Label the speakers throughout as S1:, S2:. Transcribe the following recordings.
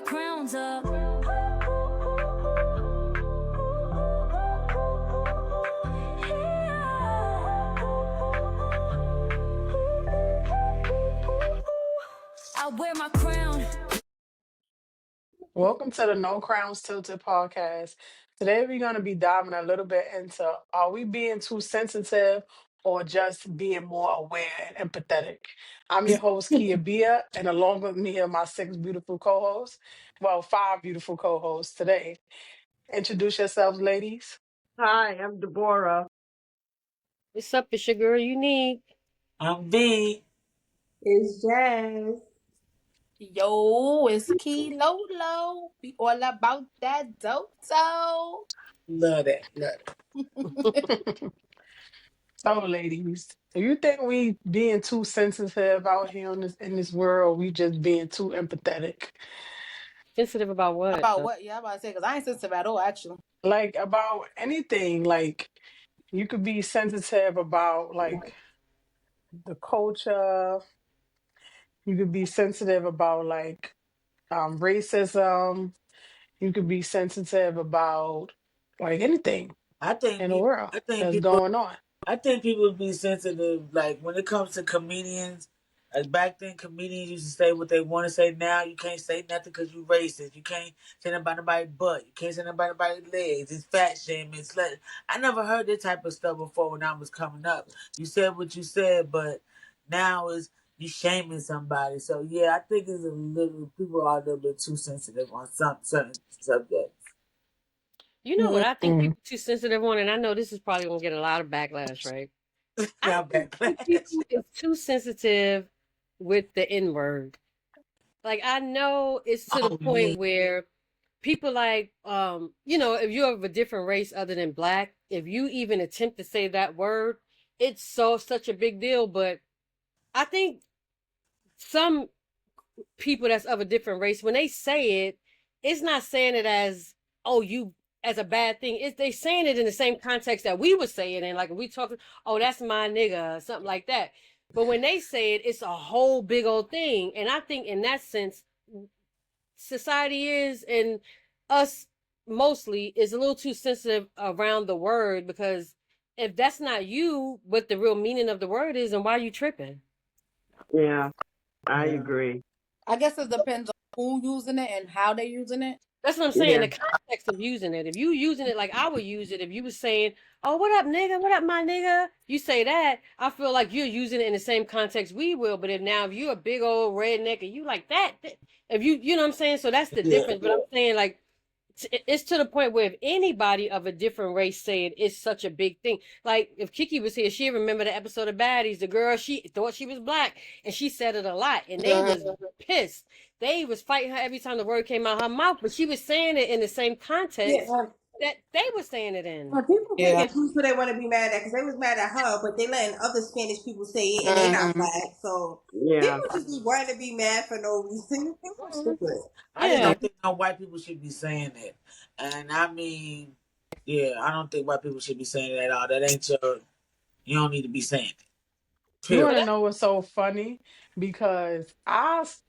S1: crowns up. I wear my crown.
S2: Welcome to the No Crowns Tilted podcast. Today we're going to be diving a little bit into, are we being too sensitive or just being more aware and empathetic? I'm your host, Kia Bia, and along with me are my six beautiful co-hosts. Well, five beautiful co-hosts today. Introduce yourselves, ladies.
S3: Hi, I'm Deborah.
S4: What's up? It's your girl Unique.
S5: I'm B.
S6: It's Jazz.
S7: Yo, it's Kilo Low. We all about that doto.
S5: Love that. Love
S2: So, ladies, do you think we being too sensitive out here in this world? We just being too empathetic?
S4: Sensitive about what?
S7: About what? Yeah, I'm about to say, because I ain't sensitive at all, actually.
S2: Like about anything, like you could be sensitive about like the culture. You could be sensitive about like racism. You could be sensitive about like anything
S5: I think
S2: in the
S5: people.
S2: world
S5: I think
S2: that's
S5: people.
S2: going on.
S5: I think people be sensitive. Like when it comes to comedians, like back then, comedians used to say what they want to say. Now you can't say nothing because you racist. You can't say nothing about nobody's butt. You can't say nothing about nobody's legs. It's fat shaming. It's like I never heard that type of stuff before when I was coming up. You said what you said, but now is you shaming somebody. So yeah, I think it's a little people are a little bit too sensitive on some certain subjects.
S4: You know what I think
S2: Mm-mm.
S4: people too sensitive on, and I know this is probably gonna get a lot of backlash, right? I
S5: Now
S4: think some
S5: backlash.
S4: people is too sensitive with the N word. Like I know it's to the
S5: Oh yeah.
S4: point where people like, if you're of a different race other than black, if you even attempt to say that word, it's such a big deal. But I think some people that's of a different race, when they say it, it's not saying it as, oh, you as a bad thing. It's they saying it in the same context that we would say it in. Like if we talk, oh, that's my nigga, or something like that. But when they say it, it's a whole big old thing. And I think in that sense, society is and us mostly is a little too sensitive around the word because if that's not you, what the real meaning of the word is, and why are you tripping?
S3: Yeah, I
S5: Yeah.
S3: agree.
S7: I guess it depends on who using it and how they using it.
S4: That's what I'm saying.
S3: Yeah.
S4: The context of using it. If you using it like I would use it, if you was saying, "Oh, what up, nigga? What up, my nigga?" You say that, I feel like you're using it in the same context we will. But if you're a big old redneck and you like that, if you know what I'm saying, so that's the
S5: Yeah.
S4: difference. But I'm saying like it's to the point where if anybody of a different race say it, it's such a big thing. Like if Kiki was here, she remember the episode of Baddies. The girl, she thought she was black, and she said it a lot, and they was pissed. They was fighting her every time the word came out her mouth, but she was saying it in the same context
S6: Yeah,
S4: that they were saying it in.
S6: but people pick
S7: Yeah.
S6: and choose who they want to be mad at because they was mad at her, but they letting other Spanish people say it and they not black. So
S3: Yeah.
S6: people just be wanting to be mad for no reason. People stupid.
S5: I just
S4: Yeah,
S5: don't think no white people should be saying it. And I mean, yeah, I don't think white people should be saying it at all. That ain't your. You don't need to be saying it.
S2: You
S4: but
S2: want
S5: Period.
S2: to
S4: that,
S2: know what's so funny? Because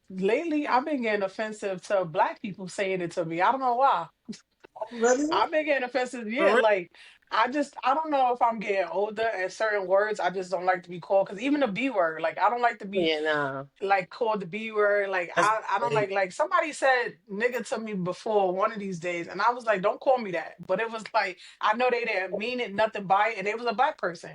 S2: lately I've been getting offensive to black people saying it to me. I don't know why.
S6: Really?
S2: I've been getting offensive.
S5: For
S2: Yeah,
S5: real.
S2: like I don't know if I'm getting older and certain words I just don't like to be called. Because even the B word, like I don't like to be
S4: yeah, nah.
S2: like called the B word. Like
S5: That's
S2: I don't
S5: crazy.
S2: like somebody said nigga to me before one of these days, and I was like, don't call me that. But it was like I know they didn't mean it, nothing by it, and it was a black person.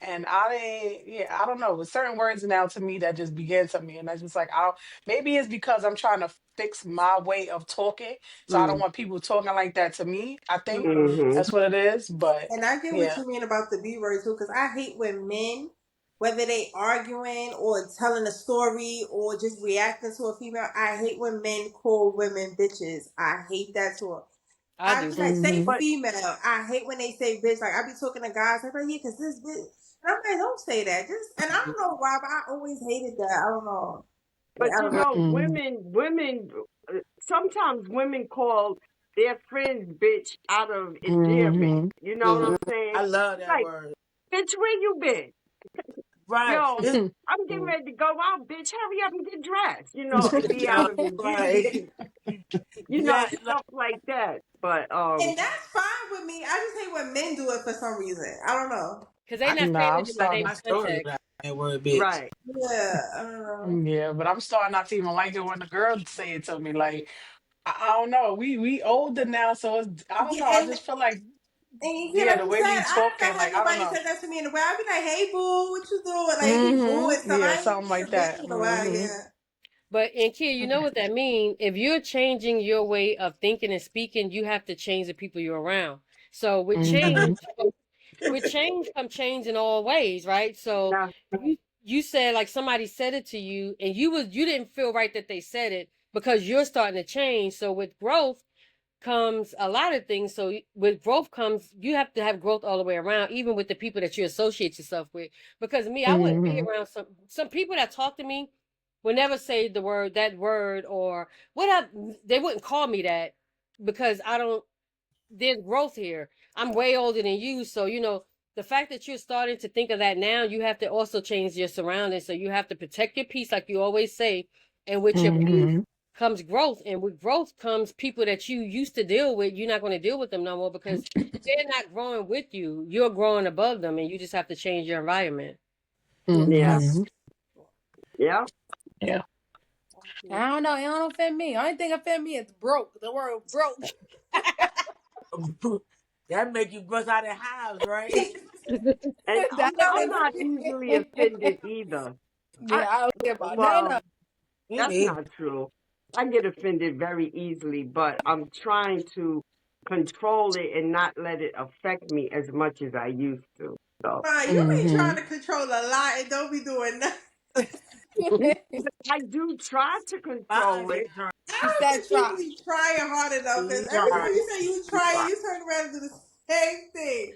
S2: And I didn't, yeah, I don't know. With certain words now to me that just began to me, and I just like, I maybe it's because I'm trying to fix my way of talking, so I don't
S6: Mm.
S2: want people talking like that to me. I think
S3: Mm-hmm.
S2: that's what it is. But
S6: And I get what
S2: yeah,
S6: you mean about the B word too, because I hate when men, whether they arguing or telling a story or just reacting to a female, I hate when men call women bitches. I hate that too.
S4: I
S6: I
S4: do
S6: be like,
S4: too.
S6: say
S2: hmm
S3: But
S6: female. I hate when they say bitch. Like I be talking to guys, I'm like, yeah, cause this bitch. And I'm like, don't say that. Just and I don't know why, but I always hated that. I don't know. Yeah,
S3: but
S6: I
S3: you
S6: don't know.
S3: know,
S2: mm-mm,
S3: women. Sometimes women call their friends bitch out of endearment.
S2: hmm
S3: You know what
S5: Yeah.
S3: I'm saying?
S5: I love that
S3: Like,
S5: word.
S3: bitch, where you been?
S5: Right.
S3: Yo,
S5: It's
S3: I'm getting ready to go out, bitch. Hurry up and get dressed. You know, and be out
S5: yeah,
S3: of
S5: right.
S3: endearment.
S5: Yeah,
S3: stuff like that. But
S6: And that's fine with me. I just hate when men do it for some reason. I don't know.
S4: Because they
S5: I
S4: not
S5: can
S2: Nah,
S4: saying
S2: I'm
S4: it in the
S5: tell
S2: starting.
S4: same
S5: my story
S4: context.
S5: without that word, bitch.
S3: right.
S6: Yeah, I don't know.
S2: Yeah, but I'm starting not to even like it when the girls say it to me. Like I don't know. We older now, so I don't
S6: Yeah,
S2: know. I just feel like
S6: and you hear
S2: yeah,
S6: like
S2: the
S6: you
S2: way
S6: said,
S2: we
S6: I
S2: talking,
S6: never had
S2: like I don't
S6: nobody
S2: know.
S6: say that to me in a while. I'd be like, "Hey, boo, what you doing?" Like it be boo and stuff.
S2: Yeah,
S6: I ain't
S2: something
S6: hear
S2: like
S6: bitch
S2: that.
S6: in a while. Yeah.
S4: But and Kia, you know what that means? If you're changing your way of thinking and speaking, you have to change the people you're around. So
S2: Hmm.
S4: with change come change in all ways, right? So
S3: Yeah.
S4: you said like somebody said it to you and you didn't feel right that they said it because you're starting to change. So with growth comes a lot of things. So with growth comes you have to have growth all the way around, even with the people that you associate yourself with. Because me, I wouldn't be
S2: Hmm.
S4: around some people that talk to me would never say that word or what they wouldn't call me that because I don't there's growth here. I'm way older than you, so the fact that you're starting to think of that now, you have to also change your surroundings. So you have to protect your peace, like you always say, and with your peace
S2: Hmm.
S4: comes growth, and with growth comes people that you used to deal with. You're not going to deal with them no more because they're not growing with you. You're growing above them, and you just have to change your environment.
S3: Yeah.
S2: Hmm.
S3: Yeah.
S2: Yeah.
S7: I don't know. It don't offend me. Only thing offend me is broke. The word broke.
S5: That make you bust out of house, right?
S3: And
S7: That
S3: I'm
S7: offends
S3: not easily
S7: me.
S3: offended either. I
S7: Yeah, I don't care about none of
S3: well,
S5: Me
S3: that's
S5: neither.
S3: not true. I get offended very easily, but I'm trying to control it and not let it affect me as much as I used to. So
S6: You be trying
S2: Hmm.
S6: to control a lot and don't be doing nothing.
S7: it.
S3: I do try to
S5: My
S3: control it.
S5: auntie trying.
S6: I
S7: She
S6: don't
S7: said
S6: think you
S7: try.
S6: be trying hard enough because
S5: You
S6: every
S5: try.
S6: time you say you
S3: You
S6: trying,
S3: try.
S6: you turn around and do the same thing.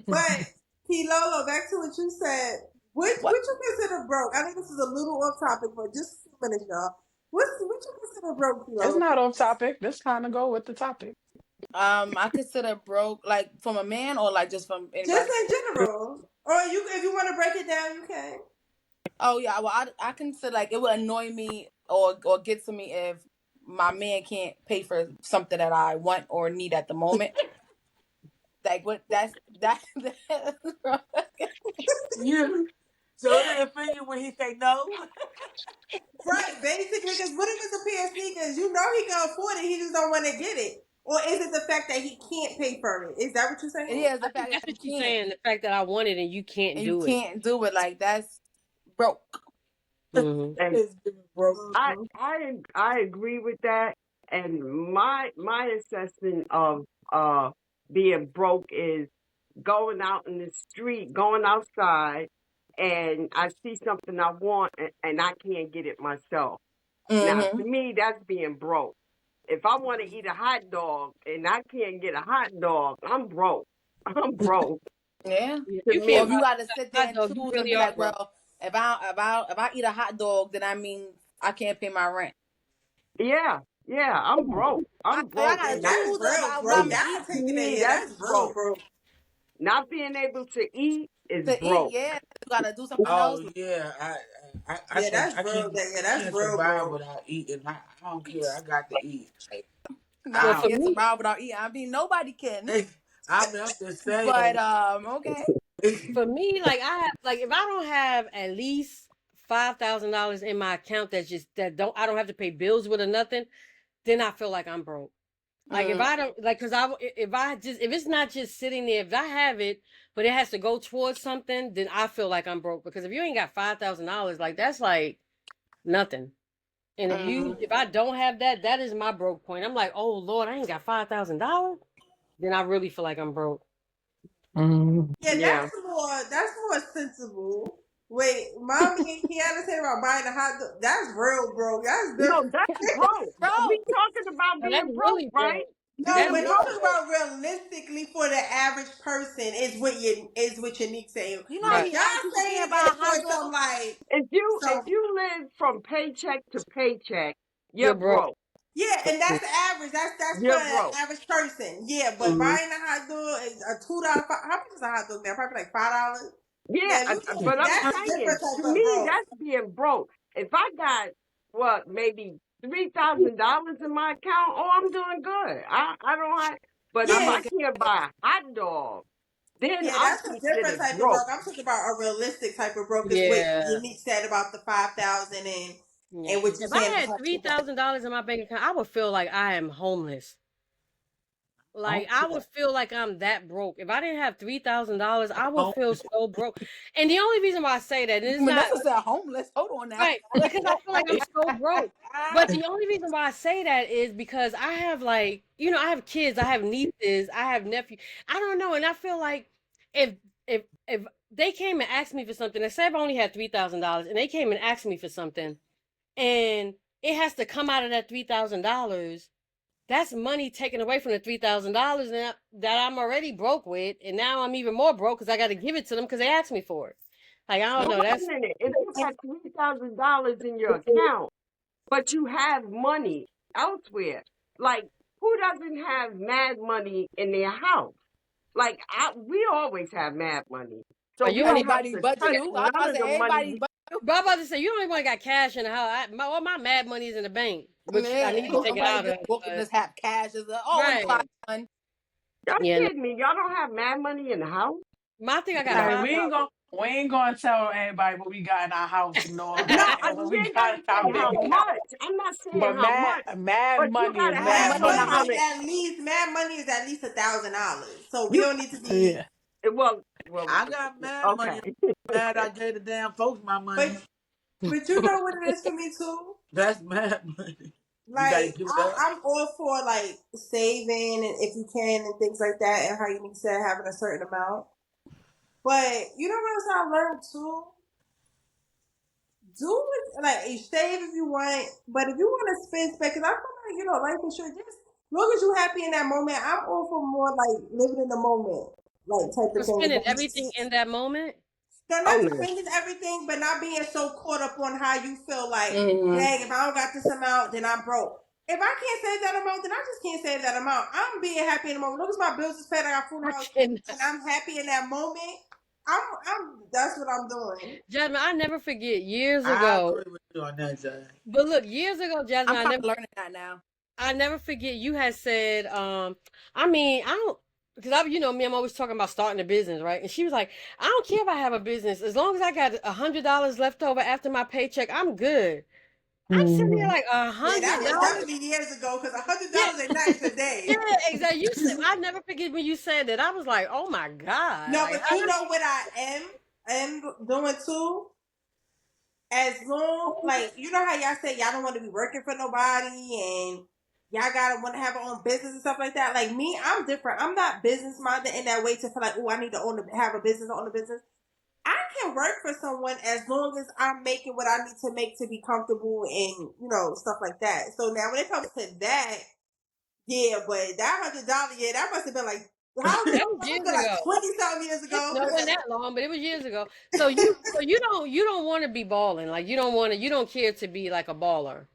S6: But P Lolo, back to what you said. What
S7: What?
S6: you consider broke? I know this is a little off topic, but just a few minutes, y'all. What you consider broke, P
S2: It's
S6: Lolo?
S2: not off topic. This kind of go with the topic.
S7: I consider broke like from a man or like just from
S6: Just
S7: anybody.
S6: in general, or if you want to break it down, you can.
S7: Oh yeah, well I consider like it would annoy me or get to me if my man can't pay for something that I want or need at the moment. Like what that
S5: You. So it offend you when he say no?
S6: Right, basically, because what if it's a pair of sneakers? You know he can afford it, he just don't want to get it. Or is it the fact that he can't pay for it? Is that what you're
S7: it
S6: saying?
S7: is the
S4: I think
S7: fact that
S4: that's
S7: you
S4: what you're
S7: can't
S4: saying. The fact that I want it and you can't
S7: and you
S4: do it.
S7: can't do it like that's broke.
S4: Hmm.
S3: And
S5: It's broke.
S6: Mm-hmm.
S3: I agree with that. And my assessment of being broke is going out in the street, going outside, and I see something I want and I can't get it myself. Now,
S7: Mm-hmm.
S3: to me, that's being broke. If I want to eat a hot dog and I can't get a hot dog, I'm broke. I'm broke.
S7: Yeah.
S4: Yeah,
S3: To
S4: you
S7: Or
S4: can't
S7: if
S3: me,
S7: you
S4: buy
S7: got to sit
S4: a
S7: there
S4: hot
S7: and
S4: dog. You
S7: choose and
S4: really
S7: be
S4: are
S7: like,
S4: broke.
S7: well, if I eat a hot dog, then I mean I can't pay my rent.
S3: yeah, yeah, I'm broke.
S7: I
S3: I'm
S7: I
S3: broke,
S7: gotta
S3: and
S6: That's
S7: choose
S6: real
S7: about what
S3: to,
S7: I'm
S6: broke.
S7: gonna
S6: Y'all
S7: eat
S3: to
S6: taking it,
S3: me,
S6: yeah,
S3: that's
S6: that's real
S3: broke.
S6: broke.
S3: Not being able to eat is
S7: to eat.
S3: broke.
S7: Yeah, you gotta do something
S5: Oh
S7: else.
S5: yeah,
S6: Yeah, that's
S5: I
S6: real.
S5: can't
S6: Yeah,
S5: I
S6: that's
S5: can't
S6: real
S5: survive
S6: broke.
S5: without eating. I don't care. I got to eat.
S7: Nah,
S4: Well,
S7: I
S5: I
S4: for
S7: can't
S4: me,
S7: survive without eating. I mean, nobody can.
S5: I'm just saying.
S7: But okay.
S4: like I have, like if I don't have at least $5,000 in my account that I don't have to pay bills with or nothing, then I feel like I'm broke. Like if
S7: Mm,
S4: I don't like, cause if it's not just sitting there, if I have it, but it has to go towards something, then I feel like I'm broke. Because if you ain't got $5,000, like that's like nothing. And
S7: mm.
S4: if I don't have that, that is my broke point. I'm like, oh Lord, I ain't got $5,000. Then I really feel like I'm broke.
S2: Hmm.
S6: Yeah,
S3: Yeah.
S6: that's more sensible. Wait, mommy and Kiana said about buying a hot dog. That's real broke. That's
S3: No,
S6: different.
S3: that's broke. We
S7: Bro,
S3: talking about
S4: Now, that's
S3: being broke,
S4: really
S3: right?
S4: broke.
S6: No,
S4: That
S6: but
S3: Being
S6: I'm
S4: really
S3: broke,
S6: talking
S4: broke.
S6: about realistically for the average person is what Unique saying.
S7: you know how
S6: What
S4: Right.
S7: many average
S6: y'all
S7: people
S6: saying
S7: can't buy
S6: is
S7: a
S6: for
S7: hot
S6: some
S7: dog?
S6: like
S3: if
S6: some
S3: you live from paycheck to paycheck,
S4: You're
S3: you're
S4: broke.
S3: broke.
S6: yeah, and that's the average. That's for
S3: You're
S6: the
S3: broke.
S6: average person. Yeah, but
S3: Hmm.
S6: buying a hot dog is a $2. How much is a hot dog now? Probably like $5.
S3: Yeah,
S6: Now, if you can,
S3: but I'm
S6: that's a
S3: saying,
S6: different
S3: to
S6: type of
S3: me,
S6: broke.
S3: that's being broke. If I got what maybe $3,000 in my account, oh, I'm doing good. I don't have, but if
S7: I'm
S6: Yeah,
S3: I
S7: looking.
S3: can't buy a hot dog, then
S6: yeah,
S3: I'm
S6: that's a different
S3: considered
S6: type of
S3: broke.
S6: broke. I'm talking about a realistic type of broke. Is what
S4: Yeah.
S6: Unique said about the 5,000
S4: Yeah.
S6: and what you
S4: If I
S6: saying
S4: had $3,000 in my bank account, I would feel like I am homeless. Like I would feel like I'm that broke. If I didn't have $3,000, I would
S5: Home,
S4: feel so broke. And the only reason why I say that, and it's not
S7: Vanessa said homeless. Hold on now.
S4: right, because I feel like I'm so broke. But the only reason why I say that is because I have like, I have kids, I have nieces, I have nephews. I don't know, and I feel like if if they came and asked me for something, let's say if I only had $3,000 and they came and asked me for something, and it has to come out of that $3,000. That's money taken away from the $3,000 that I'm already broke with, and now I'm even more broke because I got to give it to them because they asked me for it. Like I don't
S3: But
S4: know.
S3: wait a
S4: That's
S3: minute, if you had $3,000 in your account, but you have money elsewhere, like who doesn't have mad money in their house? Like we always have mad money, so
S4: are you
S3: we
S4: only
S3: don't have
S7: Everybody
S3: to
S7: but
S3: touch
S7: you. I was
S3: none
S7: about to
S3: of the
S7: say everybody
S3: money.
S7: but you.
S4: But I'm about to say you only want got cash in the house. All my mad money is in the bank, which I
S7: Yeah,
S4: need to take it
S7: nobody
S4: out of.
S7: just walking
S4: But
S7: just have cash. Is always
S4: right,
S7: five son.
S3: Y'all
S4: yeah. No.
S3: kidding me? Y'all don't have mad money in the house?
S4: My thing, I got
S2: Like
S5: no.
S4: 5,000.
S2: we ain't gonna tell everybody what we got in our house and all
S3: No,
S2: that and what
S3: you
S2: we
S3: ain't
S2: got
S3: gotta
S2: in our
S3: say how
S2: bank account.
S3: much. I'm not saying
S2: But
S3: how much,
S2: mad
S3: but you
S2: money is
S3: gotta have
S2: mad
S6: Mad
S3: some
S2: money.
S6: money
S3: kind
S6: is
S3: of.
S6: at least $1,000. So we
S3: You
S6: don't need to be.
S2: Yeah.
S3: well,
S5: I got mad money.
S3: okay.
S5: Mad I gave the damn folks my
S6: But
S5: money.
S6: you know what it is for me too.
S5: That's mad money. You gotta
S6: Like
S5: give it up.
S6: I'm all for like saving and if you can and things like that and how you need to say having a certain amount. But you know what else I learned too? Do it like you save if you want, but if you want to spend, because I feel like life insurance. Just as long as you happy in that moment, I'm all for more like living in the moment, like type
S4: For
S6: of thing.
S4: spending everything in that moment.
S6: So
S3: Oh
S6: not
S3: no.
S6: spending everything, but not being so caught up on how you feel like,
S7: Mm-hmm.
S6: dang, if I don't got this amount, then I'm broke. If I can't save that amount, then I just can't save that amount. I'm being happy in the moment. Look as my bills is paid, I got food in
S4: I
S6: the house,
S4: can
S6: and I'm happy in that moment. I'm that's what I'm doing.
S4: Jasmine, I never forget years
S5: I
S4: ago.
S5: agree with you on that, Jay.
S4: But look, years ago, Jasmine,
S7: I'm kind of learning that now.
S4: I never forget you had said, I mean, I don't, because me, I'm always talking about starting a business, right? And she was like, I don't care if I have a business, as long as I got $100 left over after my paycheck, I'm good. I'm sitting here
S2: Mhm.
S4: like a
S6: Yeah, that
S4: hundred
S6: was
S4: dollars.
S6: definitely years ago because
S4: Yeah,
S6: $100 ain't nothing
S4: yeah,
S6: today.
S4: exactly. You said I never forget when you said that. I was like, oh my god,
S6: No,
S4: like
S6: but you know what I am doing too. As long like how y'all say y'all don't want to be working for nobody and y'all gotta want to have your own business and stuff like that. Like me, I'm different. I'm not business minded in that way to feel like, oh, I need to have a business, own a business. I can work for someone as long as I'm making what I need to make to be comfortable and stuff like that. So now when it comes to that, yeah, but that $100, yeah, that must have been like how
S4: that
S6: that
S4: was
S6: must have
S4: years
S6: been like
S4: ago.
S6: 20-something years
S4: No, it wasn't
S6: ago.
S4: that long, but it was years ago. So you don't want to be balling, like you don't care to be like a baller.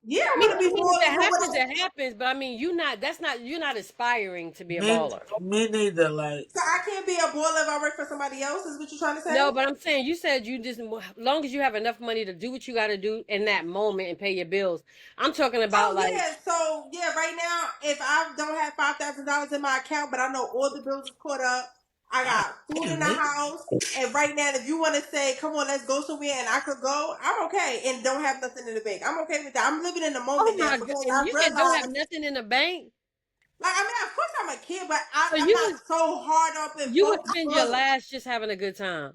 S6: Yeah, I
S4: I mean,
S6: want to be
S4: if it
S6: balling, but what
S4: happens, it happens. But I mean, you're not aspiring to be a
S5: Me,
S4: baller.
S5: me neither. Like,
S6: so I can't be a baller if I work for somebody else. Is what you're trying to say?
S4: No, but I'm saying you said you just, long as you have enough money to do what you got to do in that moment and pay your bills. I'm talking about
S6: Oh
S4: like,
S6: yeah. So yeah, right now, if I don't have $5,000 in my account, but I know all the bills is caught up, I
S5: God
S6: got food in
S5: damn
S6: the
S5: it.
S6: house, and right now, if you want to say, "Come on, let's go somewhere," and I could go, I'm okay, and don't have nothing in the bank. I'm okay with that. I'm living in the
S4: oh
S6: moment now
S4: my god,
S6: because
S4: and
S6: I
S4: you said don't have
S6: realize,
S4: nothing in the bank,
S6: like, I mean, of course I'm a kid, but
S4: so
S6: I'm not so hard up and
S4: you would
S6: focused
S4: spend your
S6: on
S4: last just having a good time.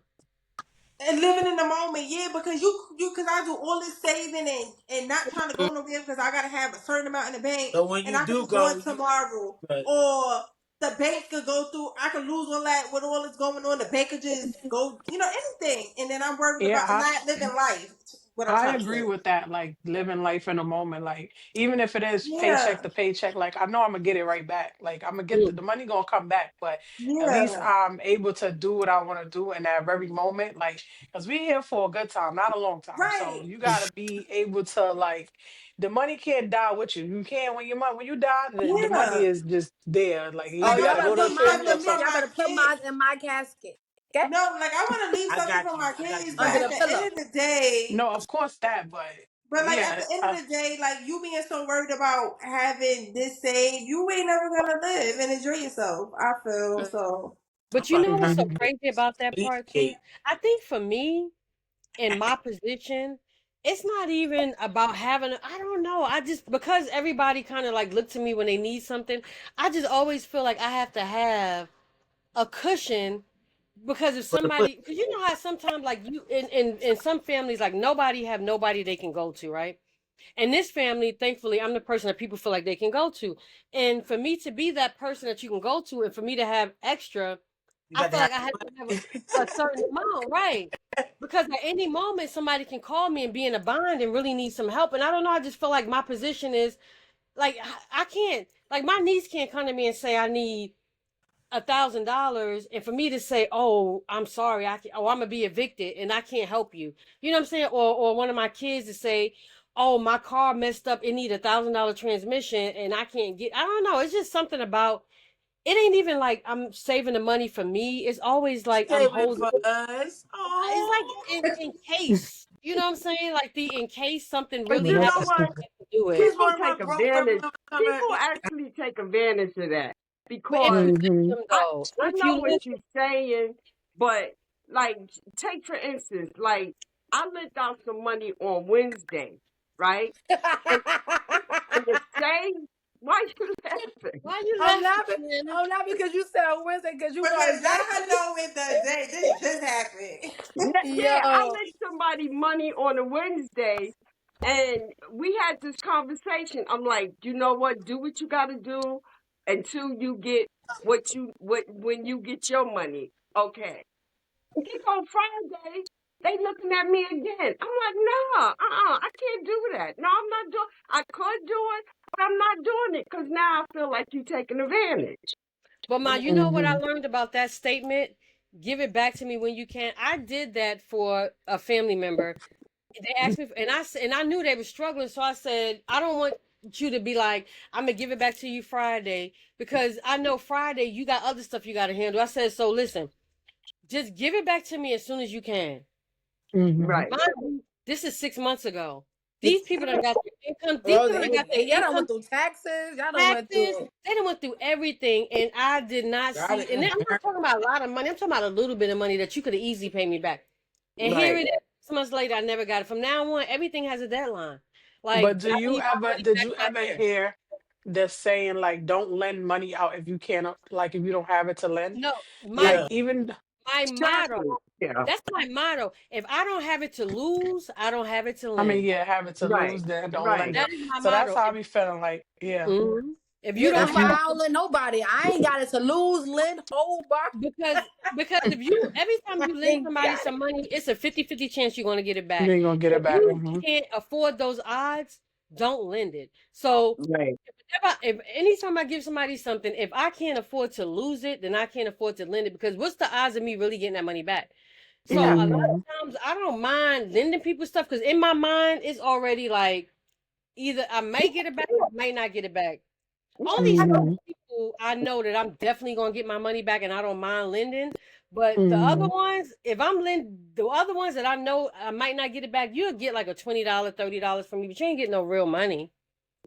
S6: and living in the moment, yeah, because because I do all this saving and not trying to go nowhere because I gotta have a certain amount in the bank
S5: So when
S6: and
S5: you
S6: I could
S5: do
S6: be going
S5: go,
S6: tomorrow
S5: right.
S6: or the bank could go through. I could lose all that with all that's going on. The bank could just go, anything, and then I'm worried about
S2: Yeah,
S6: not living life. What I'm
S2: I
S6: trying to
S2: agree
S6: say.
S2: with that. Like living life in a moment. Like even if it is paycheck
S6: Yeah,
S2: to paycheck, like I know I'm gonna get it right back. Like I'm gonna get
S4: Mm.
S2: the money gonna come back. But at least
S6: yeah,
S2: I'm able to do what I want to do in that very moment. Like because we here for a good time, not a long time. So
S6: right,
S2: you gotta be able to like the money can't die with you. You can't when you die, the money
S6: yeah.
S2: is just there. Like you
S7: Oh,
S6: Like
S7: y'all
S6: I'm
S2: gotta
S6: gonna
S7: better
S2: go to
S7: put
S2: the
S6: be
S7: mine
S2: funeral or
S7: in
S6: something
S7: me.
S6: for
S7: Y'all
S2: something.
S6: my
S7: better put
S6: kids.
S7: mine in my casket. Okay?
S6: No, like I want to leave
S5: I
S6: something
S5: got
S6: for
S5: you.
S6: my
S5: I got
S6: kids,
S5: you
S6: but
S7: Under
S5: back.
S6: at
S7: the
S6: the
S7: pillow.
S6: end of the day,
S2: No, of course that,
S6: but like at
S2: yeah,
S6: the end of the day, like you being so worried about having this saved, you ain't never gonna live and enjoy yourself. I feel so.
S5: I'm
S4: But you
S5: about
S4: know
S5: to
S4: what's
S5: crack
S4: so
S2: mhm.
S5: this
S4: crazy about that
S5: speed
S4: part too?
S5: gate.
S4: I think for me, in my position, it's not even about having, I don't know. I just, because everybody kind of like look to me when they need something, I just always feel like I have to have a cushion because if
S5: For the push.
S4: somebody, because you know how sometimes like you, in some families, like nobody have nobody they can go to, right? And this family, thankfully, I'm the person that people feel like they can go to. And for me to be that person that you can go to and for me to have extra,
S5: You
S4: I
S5: got to
S4: feel
S5: have
S4: like I have to have
S5: money.
S4: a certain amount, right? Because at any moment somebody can call me and be in a bind and really need some help. And I don't know, I just feel like my position is like I can't, like my niece can't come to me and say I need $1,000 and for me to say, oh, I'm sorry, I'm gonna be evicted and I can't help you. You know what I'm saying? Or one of my kids to say, oh, my car messed up, it need $1,000 transmission and I can't get, I don't know, it's just something about, it ain't even like I'm saving the money for me. It's always like I'm
S5: Saving it
S4: holding,
S5: for us.
S4: it's like
S5: Oh.
S4: in case, you know what I'm saying? Like the in case something
S3: But
S4: really
S3: you know
S4: happens,
S3: what?
S4: I have to do it.
S5: She's
S3: People
S5: one of my
S3: take
S5: broke family
S3: advantage.
S5: members coming at
S3: People
S5: me.
S3: actually take advantage of that
S4: But if
S3: because
S4: you
S2: Mhm.
S4: listen
S3: I
S4: though,
S3: I
S4: if
S3: know
S4: you
S3: what
S4: listen,
S3: you're saying, but like take for instance, like I lent out some money on Wednesday, right? And and the same why you laughing?
S4: why you
S7: I'm
S4: laughing,
S7: laughing.
S4: man?
S7: I'm laughing because you said on Wednesday because you know
S6: Because
S7: exactly.
S6: y'all know when the day this just happened.
S3: Yeah, I
S7: Yo.
S3: lent somebody money on a Wednesday and we had this conversation. I'm like, you know what? Do what you gotta do until you get what when you get your money. Okay. Get on Friday, they looking at me again. I'm like, nah, I can't do that. No, I'm not doing. I could do it, but I'm not doing it because now I feel like you taking advantage.
S4: But Ma, you know what I
S2: Mhm.
S4: learned about that statement? Give it back to me when you can. I did that for a family member. They asked me, and I knew they were struggling, so I said, I don't want you to be like, I'm gonna give it back to you Friday because I know Friday you got other stuff you got to handle. I said, so listen, just give it back to me as soon as you can.
S2: Mhm.
S3: Right,
S4: Mind you, this is 6 months ago. These people that got their income, these
S7: Bro,
S4: people that got their
S7: y'all done
S4: income
S7: went through taxes. Y'all done went
S4: taxes,
S7: through
S4: they done went through everything, and I did not
S5: Got
S4: see.
S5: it
S4: And
S5: in
S4: then I'm not
S5: there.
S4: talking about a lot of money. I'm talking about a little bit of money that you could have easily paid me back. And here
S3: right.
S4: it is, 6 months later, I never got it. From now on, everything has a deadline.
S2: But
S4: Like I need my money
S2: did
S4: back
S2: you
S4: by
S2: ever
S4: here.
S2: hear the saying like don't lend money out if you can't like if you don't have it to lend?
S4: No,
S2: Like
S5: Yeah.
S2: even
S4: my motto.
S3: Exactly. Yeah.
S4: That's my motto. If I don't have it to lose, I don't have it to
S2: I mean
S4: lend.
S2: yeah, have it to
S3: Right.
S2: lose, then don't lend
S3: Right.
S2: it.
S4: That is my
S2: So that's
S4: motto.
S2: how I be feeling like, yeah.
S4: If you
S7: Yeah,
S4: don't
S7: that's
S2: If
S7: why
S4: have
S2: you
S4: it
S7: I don't let nobody. I ain't got it to lose, lend, hold bar.
S4: because if you every time
S7: I
S4: you lend
S7: ain't
S4: somebody
S7: got
S4: some money, it's a 50-50 chance you're going to get it
S2: you
S4: back.
S2: ain't gonna get it
S4: If
S2: back.
S4: you
S2: Hmm.
S4: can't afford those odds, don't lend it. So
S3: Right.
S4: if anytime I give somebody something, if I can't afford to lose it, then I can't afford to lend it because what's the odds of me really getting that money back? So
S3: Yeah.
S4: a lot
S2: Hmm.
S4: of times I don't mind lending people stuff because in my mind it's already like either I may get it back or I may not get it back. Only certain
S2: Hmm.
S4: people I know that I'm definitely gonna get my money back and I don't mind lending. But the other
S2: Hmm.
S4: ones, if I'm the other ones that I know I might not get it back, you'll get like a $20, $30 from me, but you ain't getting no real money.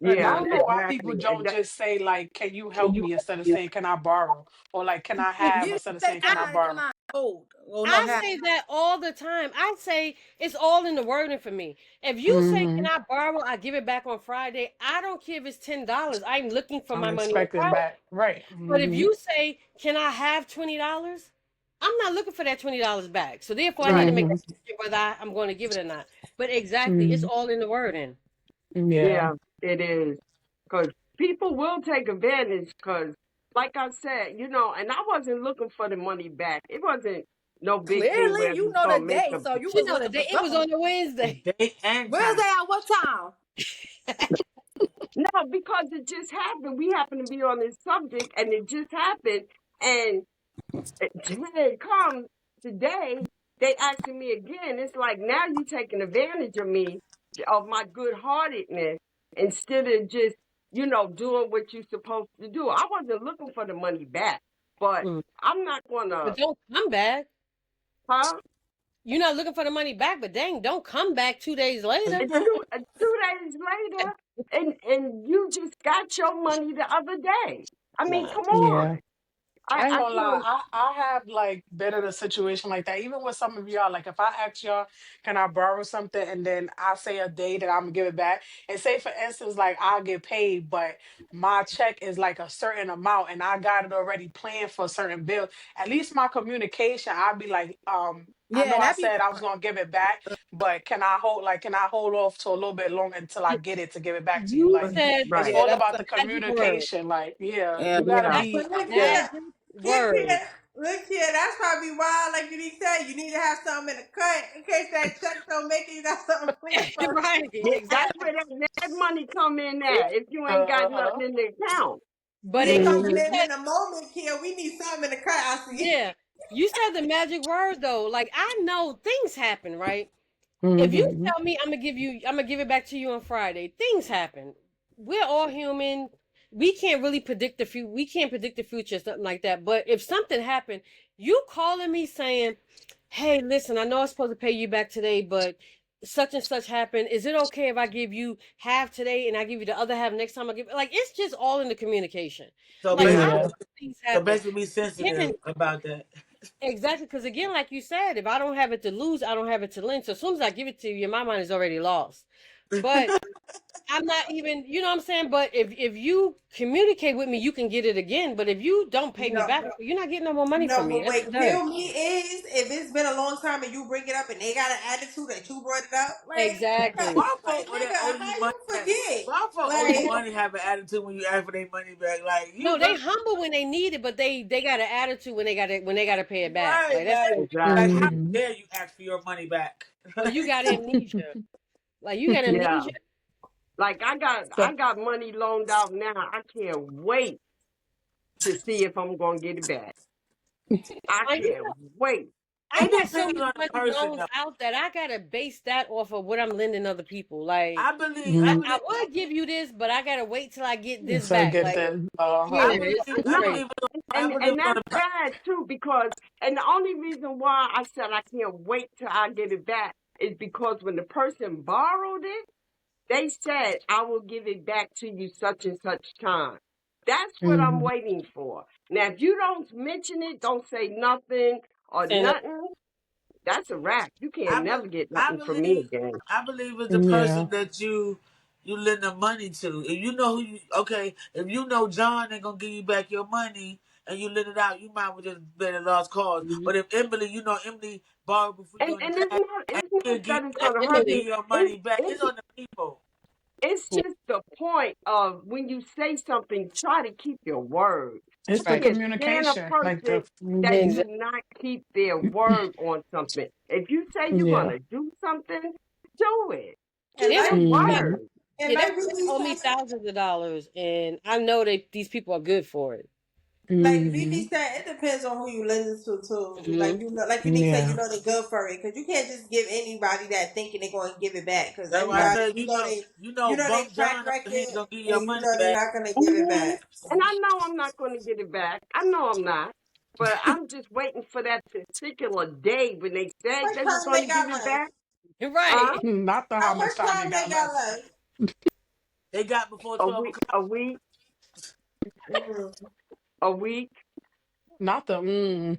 S2: Like I
S3: Yeah.
S2: don't know why people
S3: Exactly.
S2: don't just say like, "Can you help me?" instead of saying, "Can I borrow?" or like, "Can I have?"
S7: you
S2: instead of
S7: say
S2: saying, "Can I
S7: can
S2: borrow?"
S7: I hold or no
S4: I
S7: have.
S4: say that all the time. I say it's all in the wording for me. If you say,
S2: Hmm.
S4: "Can I borrow?" I give it back on Friday. I don't care if it's $10. I'm looking for
S2: I'm
S4: my money on
S2: expecting
S4: Friday.
S2: back. Right.
S4: But if
S2: Hmm.
S4: you say, "Can I have $20?" I'm not looking for that $20 back. So therefore, I need to
S3: Right.
S4: make a
S2: Hmm.
S4: decision whether I'm going to give it or not. But exactly, it's
S2: Hmm.
S4: all in the wording.
S2: Yeah.
S3: Yeah. It is. Because people will take advantage. Because, like I said, and I wasn't looking for the money back. It wasn't no big thing
S7: Clearly,
S3: where it
S7: you
S3: was
S7: know
S3: gonna
S7: the
S3: make
S7: day,
S3: a.
S7: so you
S4: You
S7: was
S4: know,
S7: looking for
S4: it was
S7: something.
S4: on a
S5: The
S4: Wednesday.
S5: date and
S7: Wednesday
S5: time.
S7: at what time?
S3: No, because it just happened. We happened to be on this subject, and it just happened. And here it comes today. They asking me again. It's like now you taking advantage of me, of my good heartedness, instead of just doing what you're supposed to do. I wasn't looking for the money back, but
S4: Mm.
S3: I'm not
S4: But
S3: gonna.
S4: don't come back.
S3: Huh?
S4: You're not looking for the money back, but dang, don't come back 2 days later.
S3: And 2 days later, and you just got your money the other day. I mean, come
S2: Yeah.
S3: on.
S2: I ain't
S3: I
S2: gonna lie.
S3: can't.
S2: I have like been in a situation like that. Even with some of y'all, like if I ask y'all, can I borrow something, and then I say a day that I'm gonna give it back, and say for instance, like I'll get paid, but my check is like a certain amount, and I got it already planned for a certain bill. At least my communication, I'll be like, I know
S7: Yeah,
S2: I
S7: that be
S2: said I was gonna give it back, but can I hold off to a little bit longer until I
S4: You
S2: get it to give it back to you?
S4: you
S2: Like
S4: said
S2: it's
S3: Right.
S7: yeah,
S2: all
S7: that's
S2: about
S7: a
S2: the
S4: magic word.
S2: communication. Like, yeah,
S7: yeah.
S2: you gotta
S3: Yeah.
S4: That's
S2: be,
S6: But
S4: a
S6: look
S2: yeah.
S6: here,
S4: magic
S6: look
S4: word.
S6: here, look here. That's probably why, like you said, you need to have something in the cut in case that check don't make it. You got something planned for.
S4: Right,
S3: Yeah, that's
S4: exactly.
S3: where that money come in at. If you ain't got
S2: Uh-huh.
S3: nothing in the account.
S4: But
S6: We
S4: it,
S6: don't
S4: you
S6: live
S2: Hmm.
S6: in
S4: said,
S6: the moment, Kia. We need something in the cut. I see.
S4: yeah, you said the magic word though. Like I know things happen, right? If you
S2: Hmm.
S4: tell me I'm gonna give it back to you on Friday, things happen. We're all human. We can't really predict the future. We can't predict the future, something like that. But if something happened, you calling me saying, "Hey, listen, I know I'm supposed to pay you back today, but such and such happened. Is it okay if I give you half today and I give you the other half next time I give?" Like it's just all in the communication.
S5: So
S4: Like I
S5: basically,
S2: Yeah.
S4: know things
S5: so
S4: happen.
S5: basically, be
S4: Again,
S5: sensitive about that.
S4: exactly, because again, like you said, if I don't have it to lose, I don't have it to lend. So as soon as I give it to you, my mind is already lost. But I'm not even, you know what I'm saying? But if you communicate with me, you can get it again. But if you don't pay me
S6: No,
S4: back, you're not getting no more money
S6: no,
S4: from me.
S6: but
S4: That's
S6: what
S4: done.
S6: kill me is if it's been a long time and you bring it up and they got an attitude that you brought it up.
S4: Exactly.
S5: Why
S6: Like
S5: folk
S6: nigga,
S5: that owe you
S6: how
S5: money?
S6: you forget?
S5: Why folk owe you
S6: Like,
S5: money have an attitude when you ask for their money back? Like you
S4: No, they
S5: really
S4: humble when they need it, but they got an attitude when they gotta pay it back.
S5: right?
S4: Like that's
S5: Like how
S3: Exactly.
S2: Hmm.
S5: dare you ask for your money back?
S4: or you got amnesia. Like you got
S3: Yeah.
S4: amnesia.
S3: Like
S2: So,
S3: I got money loaned out now. I can't wait to see if I'm gonna get it back. I
S4: Like you
S3: can't wait.
S4: I
S5: It
S4: got so
S5: depends
S4: many
S5: on the
S4: money
S5: person,
S4: loans
S5: though.
S4: out that I gotta base that off of what I'm lending other people. Like
S5: I believe, I
S2: mm,
S4: I
S5: believe,
S4: would give you this, but I gotta wait till I get this
S2: so
S4: back.
S2: get
S4: Like
S2: that.
S5: I
S4: yeah,
S2: Uh-huh.
S4: it's,
S5: believe,
S4: it's
S5: I
S3: No,
S4: crazy.
S5: believe, I believe
S3: and
S5: on
S3: that's
S5: the.
S3: bad too because and the only reason why I said I can't wait till I get it back is because when the person borrowed it, they said I will give it back to you such and such time. That's what I'm
S2: Hmm.
S3: waiting for. Now, if you don't mention it, don't say nothing or
S4: And
S3: nothing, that's a wrap. You
S5: I,
S3: can't
S5: be,
S3: never get
S5: I
S3: nothing from me
S5: believe,
S3: again.
S5: I believe it's the
S2: Yeah.
S5: person that you lend the money to. If you know who you, okay, if you know John ain't gonna give you back your money and you lend it out, you might well just bet a lost cause.
S4: Mhm.
S5: But if Emily, you know Emily borrowed before you in the
S3: And
S5: past, and
S3: it's
S5: she'll
S3: not
S5: give,
S3: that it's
S4: Not
S3: gonna hurt
S5: she'll
S3: me.
S5: give your
S3: It's
S5: money back.
S3: it's
S5: It's on the people.
S3: it's
S4: Yeah,
S3: just the point of when you say something, try to keep your word.
S2: It's
S3: I
S2: the
S4: right.
S3: can't stand a
S2: communication. Like
S3: person
S2: the
S3: that
S2: hmm.
S3: do not keep their word on something. If you say you're
S2: Yeah.
S3: gonna do something, do it.
S6: and
S3: Keep
S4: There's
S3: your
S6: like
S4: people that
S2: Hmm.
S3: word.
S6: and
S4: yeah, there's
S6: like
S4: people
S6: Vivi
S4: that owe me
S6: said,
S4: thousands of dollars, and I know that these people are good for it.
S6: like
S2: Hmm.
S6: Vivi said, it depends on who you listen to too. Like
S4: Hmm.
S6: you know, like Unique said, you
S2: Yeah.
S6: know they good for it because you can't just give anybody that thinking they're going to give it back because
S5: That's why I
S6: everybody,
S5: said,
S6: you know they
S5: Bump
S6: track
S5: John up, he
S6: record
S5: ain't gonna give your
S6: and you
S5: money
S6: know they're
S5: back.
S6: not going to give it
S3: Mhm.
S6: back. So.
S3: And I know I'm not gonna get it back. I know I'm not. But I'm just waiting for that particular day when they
S6: How
S3: said
S6: much
S3: they was
S6: time they
S3: gonna give
S6: got
S3: it
S6: left?
S3: back. Huh?
S4: Right.
S2: Not the how
S6: How
S2: much
S6: much
S2: time they
S6: time they
S2: got
S6: got
S2: left.
S6: left?
S5: They got before
S3: A
S5: 12
S3: week,
S5: o'clock.
S3: a week,
S6: Mm.
S3: a week.
S2: Not the mm.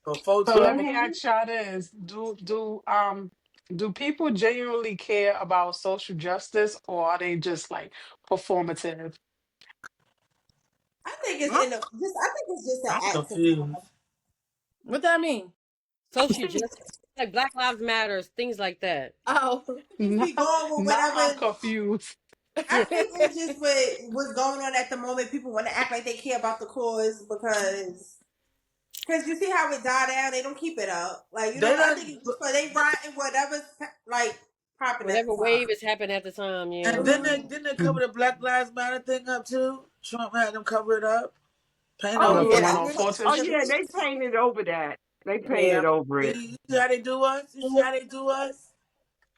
S5: Before
S2: So let
S5: 12
S2: me
S5: o'clock.
S3: Mm-hmm.
S2: ask y'all this. Do people genuinely care about social justice, or are they just like performative?
S6: I think it's
S5: I'm,
S6: in the just. I think it's just an
S5: I'm
S6: act
S5: confused.
S6: sometimes.
S7: what that mean?
S4: Social justice, like Black Lives Matters, things like that.
S7: Oh,
S6: Just
S2: Now,
S6: be going with
S2: now I'm
S6: whatever.
S2: confused.
S6: I think it's just what's going on at the moment. People want to act like they care about the cause because you see how it died down. They don't keep it up. Like you
S5: They
S6: know, I
S5: done,
S6: think it's just for they riding whatever's like popping at
S4: Whatever
S6: the time.
S4: wave is happening at the time,
S5: and
S4: yeah.
S5: then they cover the Black Lives Matter thing up too. Trump had them cover it up, paint
S3: Oh
S6: Oh
S2: What,
S5: over
S2: the
S6: yeah,
S5: it.
S2: one
S6: that's
S2: on
S6: when
S2: Fourth
S3: oh
S2: Street?
S3: yeah, they painted over that. They
S5: Yeah,
S3: painted over it.
S5: you see how they do us? You see how they do us?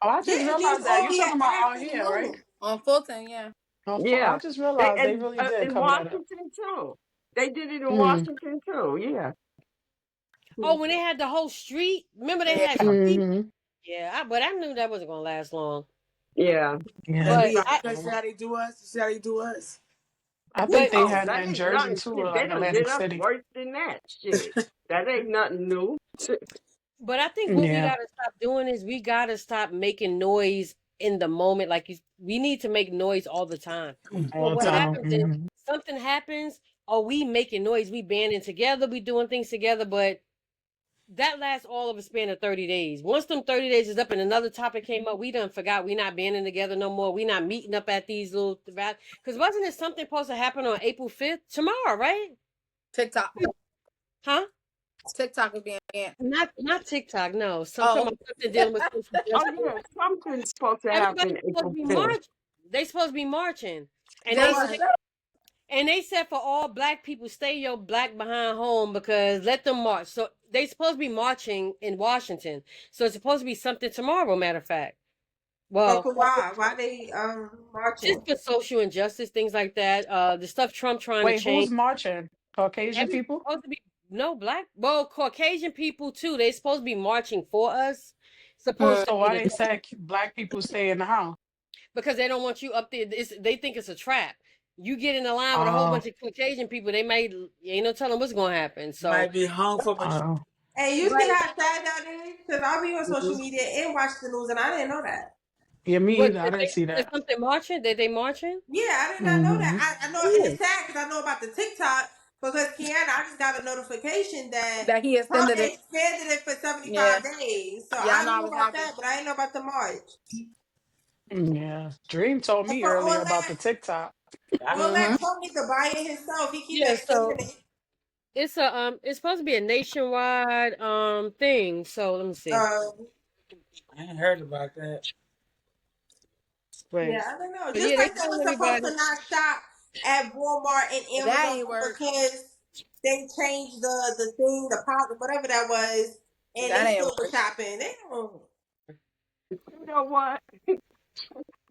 S2: Oh, I just
S6: yeah, and
S2: realized
S6: it's
S2: that. You
S6: only an
S2: talking about out
S6: act in the
S2: here, right?
S6: moment.
S7: on Fulton, yeah.
S2: I
S3: Yeah,
S2: just
S3: they
S2: realized they
S3: and
S2: really did
S3: in
S2: cover that up.
S3: Washington too. They did it in
S2: Mm.
S3: Washington too. Yeah.
S4: Oh, when they had the whole street, remember they
S7: Yeah.
S4: had street?
S2: Hmm.
S4: Yeah, but I knew that wasn't gonna last long.
S3: Yeah.
S5: Cause
S2: Yeah.
S4: But
S5: we
S4: I,
S5: cause see how they do us. See how they do us.
S2: I think
S4: but
S2: they
S3: Oh,
S2: had it
S3: that
S2: in
S3: ain't
S2: Jersey
S3: nothing.
S2: too,
S3: Shit,
S2: or
S3: they
S2: like
S3: done
S2: Atlantic
S3: did us
S2: City.
S3: worse than that. Shit. That ain't nothing new.
S4: but I think what we
S2: Yeah.
S4: gotta stop doing is we gotta stop making noise in the moment. Like we need to make noise all the time.
S2: All
S4: But
S2: the
S4: what
S2: time.
S4: happens is
S2: Hmm.
S4: something happens, or we making noise, we banding together, we doing things together, but that lasts all of a span of 30 days. Once them 30 days is up and another topic came up, we done forgot we not banding together no more. We not meeting up at these little, because wasn't there something supposed to happen on April 5th? Tomorrow, right?
S7: TikTok.
S4: Huh?
S7: TikTok is being banned.
S4: Not TikTok, no. Some
S7: Oh,
S4: something dealing with social
S3: Oh
S4: justice.
S3: yeah, something's supposed to
S4: Everybody's
S3: happen
S4: supposed to
S3: April
S4: be
S3: 5th.
S4: marching. They supposed to be marching. And
S7: they
S4: they
S7: was.
S4: said for all black people, stay your black behind home because let them march. So they supposed to be marching in Washington. So it's supposed to be something tomorrow, matter of fact.
S6: But
S4: Well,
S6: for why? Why they
S4: just
S6: marching?
S4: for social injustice, things like that. The stuff Trump trying to
S2: Wait, who's
S4: change.
S2: marching? Caucasian
S4: Every
S2: people?
S4: supposed to be no black. Well, Caucasian people too. They supposed to be marching for us. Supposed to
S2: So
S4: be
S2: why they said black people stay in the house?
S4: because they don't want you up there. They think it's a trap. You get in the line with a whole
S2: Oh,
S4: bunch of Caucasian people, they might ain't no telling what's gonna happen. So,
S5: Might be hung from a tree.
S2: oh,
S6: Hey, you see
S7: Right.
S6: how sad that is? Because I'll be on social media and watch the news, and I didn't know that.
S2: yeah, me
S4: what
S2: either. I didn't see
S4: there's
S2: that.
S4: something marching? That they marching?
S6: Yeah, I did not know
S2: Hmm.
S6: that. I know, and
S4: Yeah.
S6: it's sad because I know about the TikTok. Because Kiana, I just got a notification that
S7: That he
S6: Trump
S7: extended it.
S6: expanded it for
S7: Yeah.
S6: 75 days. So
S7: Yeah, I
S6: I
S7: know I
S6: knew
S7: was
S6: about
S7: happy.
S6: that, but I didn't know about the march.
S2: Yeah, Dream told
S6: And
S2: me
S6: for
S2: earlier
S6: all
S2: about
S6: that,
S2: the TikTok.
S6: all
S7: Mm-hmm.
S6: that Trump needs to buy it himself. He keep
S4: Yeah. So
S6: extending it.
S4: it's supposed to be a nationwide thing. So let me see.
S6: Um,
S5: I ain't heard about that.
S4: Right.
S6: yeah, I don't know.
S4: But
S6: Just
S4: yeah, they
S6: like they
S4: telling
S6: was supposed
S4: everybody.
S6: to not shop at Walmart and
S7: That
S6: Amazon
S7: ain't work.
S6: because they changed the thing, the pot, whatever that was, and
S7: That
S6: they
S7: ain't
S6: still were
S7: work.
S6: shopping. They don't.
S3: You know what?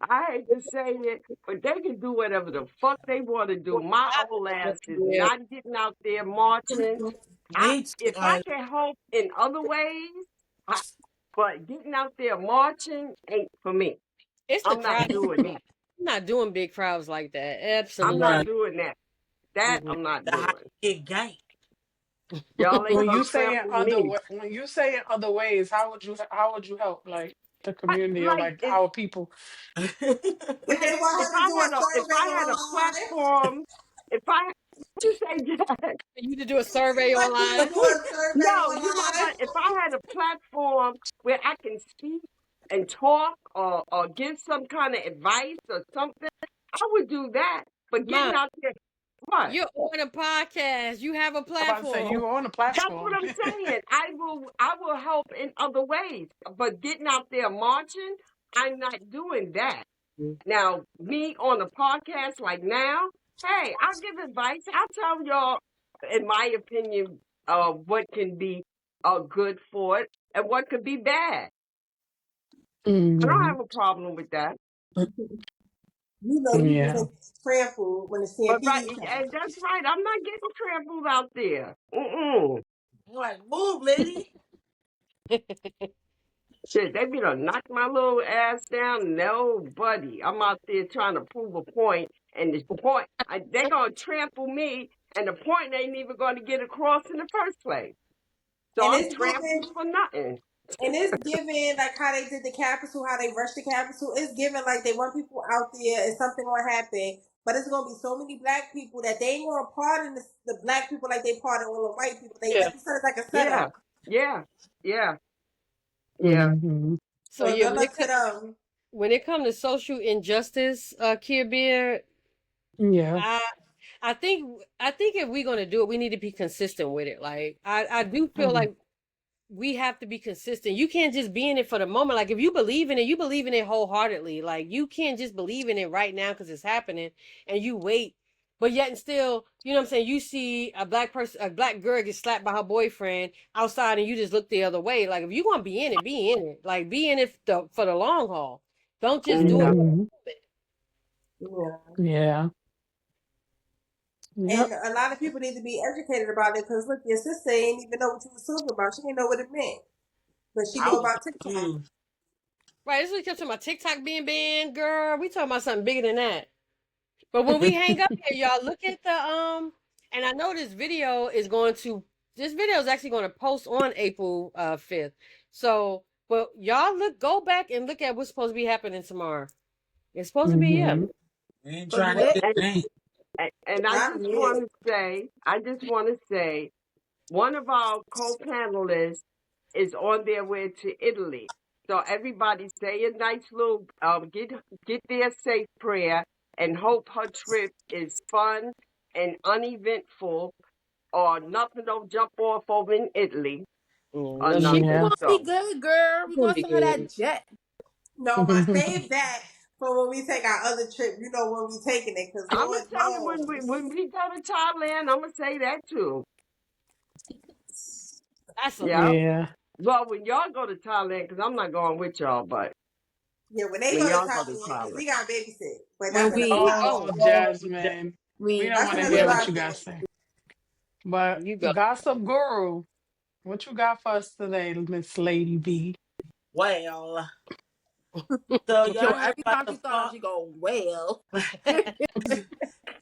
S3: I hate to say it, but they can do whatever the fuck they want to do. My old ass is
S4: Yeah.
S3: not getting out there marching.
S5: Me too.
S3: If I can help in other ways, I, but getting out there marching ain't for me.
S4: It's the
S3: I'm not
S4: crowd.
S3: doing that.
S4: I'm not doing big crowds like that.
S3: I'm
S4: Absolutely.
S3: not
S5: right.
S3: doing that. That
S4: Mm-mm.
S3: I'm not
S5: The high
S3: doing.
S5: kick gang.
S3: Y'all ain't
S2: When
S3: gonna
S2: you say in
S3: trample
S2: other
S3: me.
S2: when you say in other ways, how would you help like the community or
S3: Like
S2: like our people?
S6: If they want
S3: if
S6: her to do a
S3: if
S6: survey
S3: I had a
S6: online,
S3: platform, if I you say Jack,
S4: For you to do a survey
S6: she's like you to
S4: online.
S6: do a survey
S3: no, you know
S6: online.
S3: what? If I had a platform where I can speak and talk or give some kind of advice or something, I would do that. But getting
S4: Mom,
S3: out there, what?
S4: you're on a podcast. You have a
S2: I'm about to say
S4: platform.
S2: you on the
S3: That's what
S2: platform.
S3: I'm saying. I will help in other ways. But getting out there marching, I'm not doing that. Now, me on a podcast like now, hey, I'll give advice. I'll tell y'all, in my opinion, what can be good for it and what could be bad. I don't
S2: Hmm.
S3: have a problem with that.
S6: You know you just
S2: Yeah.
S6: ain't trampled when the
S3: But right,
S6: stampede comes.
S3: and that's right. I'm not getting trampled out there. Mm-mm.
S5: I'm like, move, lady.
S3: Shit, they be to knock my little ass down. No, buddy. I'm out there trying to prove a point, and the point, they going to trample me, and the point ain't even going to get across in the first place. So
S6: And
S3: I'm
S6: it's
S3: trampled
S6: given
S3: for nothing.
S6: and it's given like how they did the Capitol, how they rushed the Capitol. It's given like they want people out there and something gonna happen. But it's gonna be so many black people that they ain't gonna pardon the black people like they pardon all the white people. They
S4: Yeah.
S6: like you said, it's like a
S3: Yeah,
S6: setup.
S3: yeah, yeah, yeah.
S2: Hmm.
S4: So
S6: So
S4: yeah,
S6: good luck to them.
S4: when it comes to social injustice, Kia Beer,
S2: Yeah.
S4: I I think if we're gonna do it, we need to be consistent with it. Like I do feel
S2: Hmm.
S4: like we have to be consistent. You can't just be in it for the moment. Like if you believe in it, you believe in it wholeheartedly. Like you can't just believe in it right now because it's happening and you wait. But yet and still, you know what I'm saying? You see a black person, a black girl get slapped by her boyfriend outside and you just look the other way. Like if you're gonna be in it, be in it. Like be in it for the long haul. Don't just do it
S3: Yeah.
S4: for the
S2: Hmm.
S6: Yeah.
S2: Yeah. Yep.
S6: And a lot of people need to be educated about it because look, your sister ain't even know what you was talking about. She didn't know what it meant, but she
S5: I
S6: know
S5: was
S6: about TikTok.
S5: confused.
S4: Right, this is talking about TikTok being banned, girl. We talking about something bigger than that. But when we hang up here, y'all look at the and I know this video is actually going to post on April 5th. So, but y'all go back and look at what's supposed to be happening tomorrow. It's supposed to be
S2: Hmm.
S5: We ain't
S6: So
S5: trying
S6: you
S5: to
S6: ain't,
S5: get named.
S3: And
S6: not me.
S3: I just want to say, one of our co-panelists is on their way to Italy. So everybody say a nice little, get their safe prayer and hope her trip is fun and uneventful or nothing don't jump off over in Italy or
S4: No, she
S7: It's
S2: Yeah.
S3: nothing.
S7: gonna be
S3: So,
S7: good, girl. We're
S4: gonna
S7: gonna
S4: be
S7: send her that
S4: good.
S7: jet.
S6: No, my save that for when we take our other trip. You know when we taking it because
S3: I'm going
S6: Lord
S3: to tell you
S6: knows.
S3: when we go to Thailand, I'm going to say that too.
S4: That's a
S3: Yeah.
S4: lot.
S2: Yeah.
S3: Well, when y'all go to Thailand, because I'm not going with y'all, but
S6: Yeah, when they
S3: when
S6: go to
S3: y'all go to
S6: Thailand, because
S3: Thailand.
S6: we got babysit, but
S7: When
S6: that's another
S7: we
S6: topic.
S2: Oh, Jasmine. We don't
S6: That's
S2: want to
S6: another
S2: hear
S7: when
S2: what you
S6: topic.
S2: got to say. But
S4: You go.
S2: Gossip Guru, what you got for us today, Miss Lady B?
S5: Well, so y'all
S7: so
S5: heard
S7: every
S5: about
S7: time
S5: the
S7: she started, she go, well.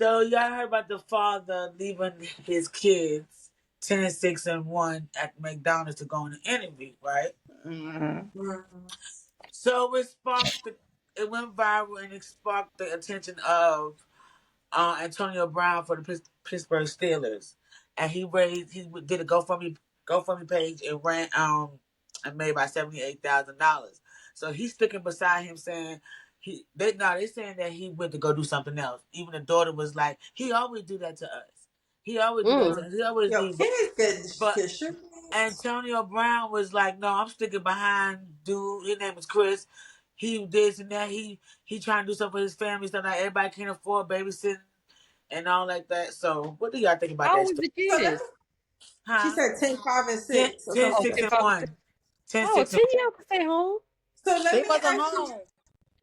S5: so y'all heard about the father leaving his kids 10, 6, and 1 at McDonald's to go on an interview, right?
S7: Mhm.
S6: Mhm.
S5: So it went viral and it sparked the attention of Antonio Brown for the Pittsburgh Steelers, and he did a GoFundMe page and ran and made about $78,000. So he's sticking beside him, saying they saying that he went to go do something else. Even the daughter was like, he always do that to us. He always do that
S4: Mm.
S5: to us. He always
S6: Yo,
S5: leave.
S6: kid is
S5: But
S6: good. Sure.
S5: Antonio Brown was like, "No, I'm sticking behind dude. His name is Chris. He this and that. He trying to do something for his family. So now everybody can't afford babysitting and all like that. So what do y'all think about
S4: How
S5: that
S4: old was
S5: story?
S4: the
S6: So let
S4: kids?
S6: me, she
S5: Huh?
S6: said 10, 5, and
S5: 10,
S6: 6 or
S5: 10
S6: something
S4: Oh,
S6: like
S5: 6
S4: 10,
S6: that.
S5: and
S4: 5,
S5: 1. 10,
S4: Oh,
S5: 6 and
S4: 10 year old can stay home.
S6: So let
S7: They
S6: me
S7: wasn't
S6: ask you.
S7: home.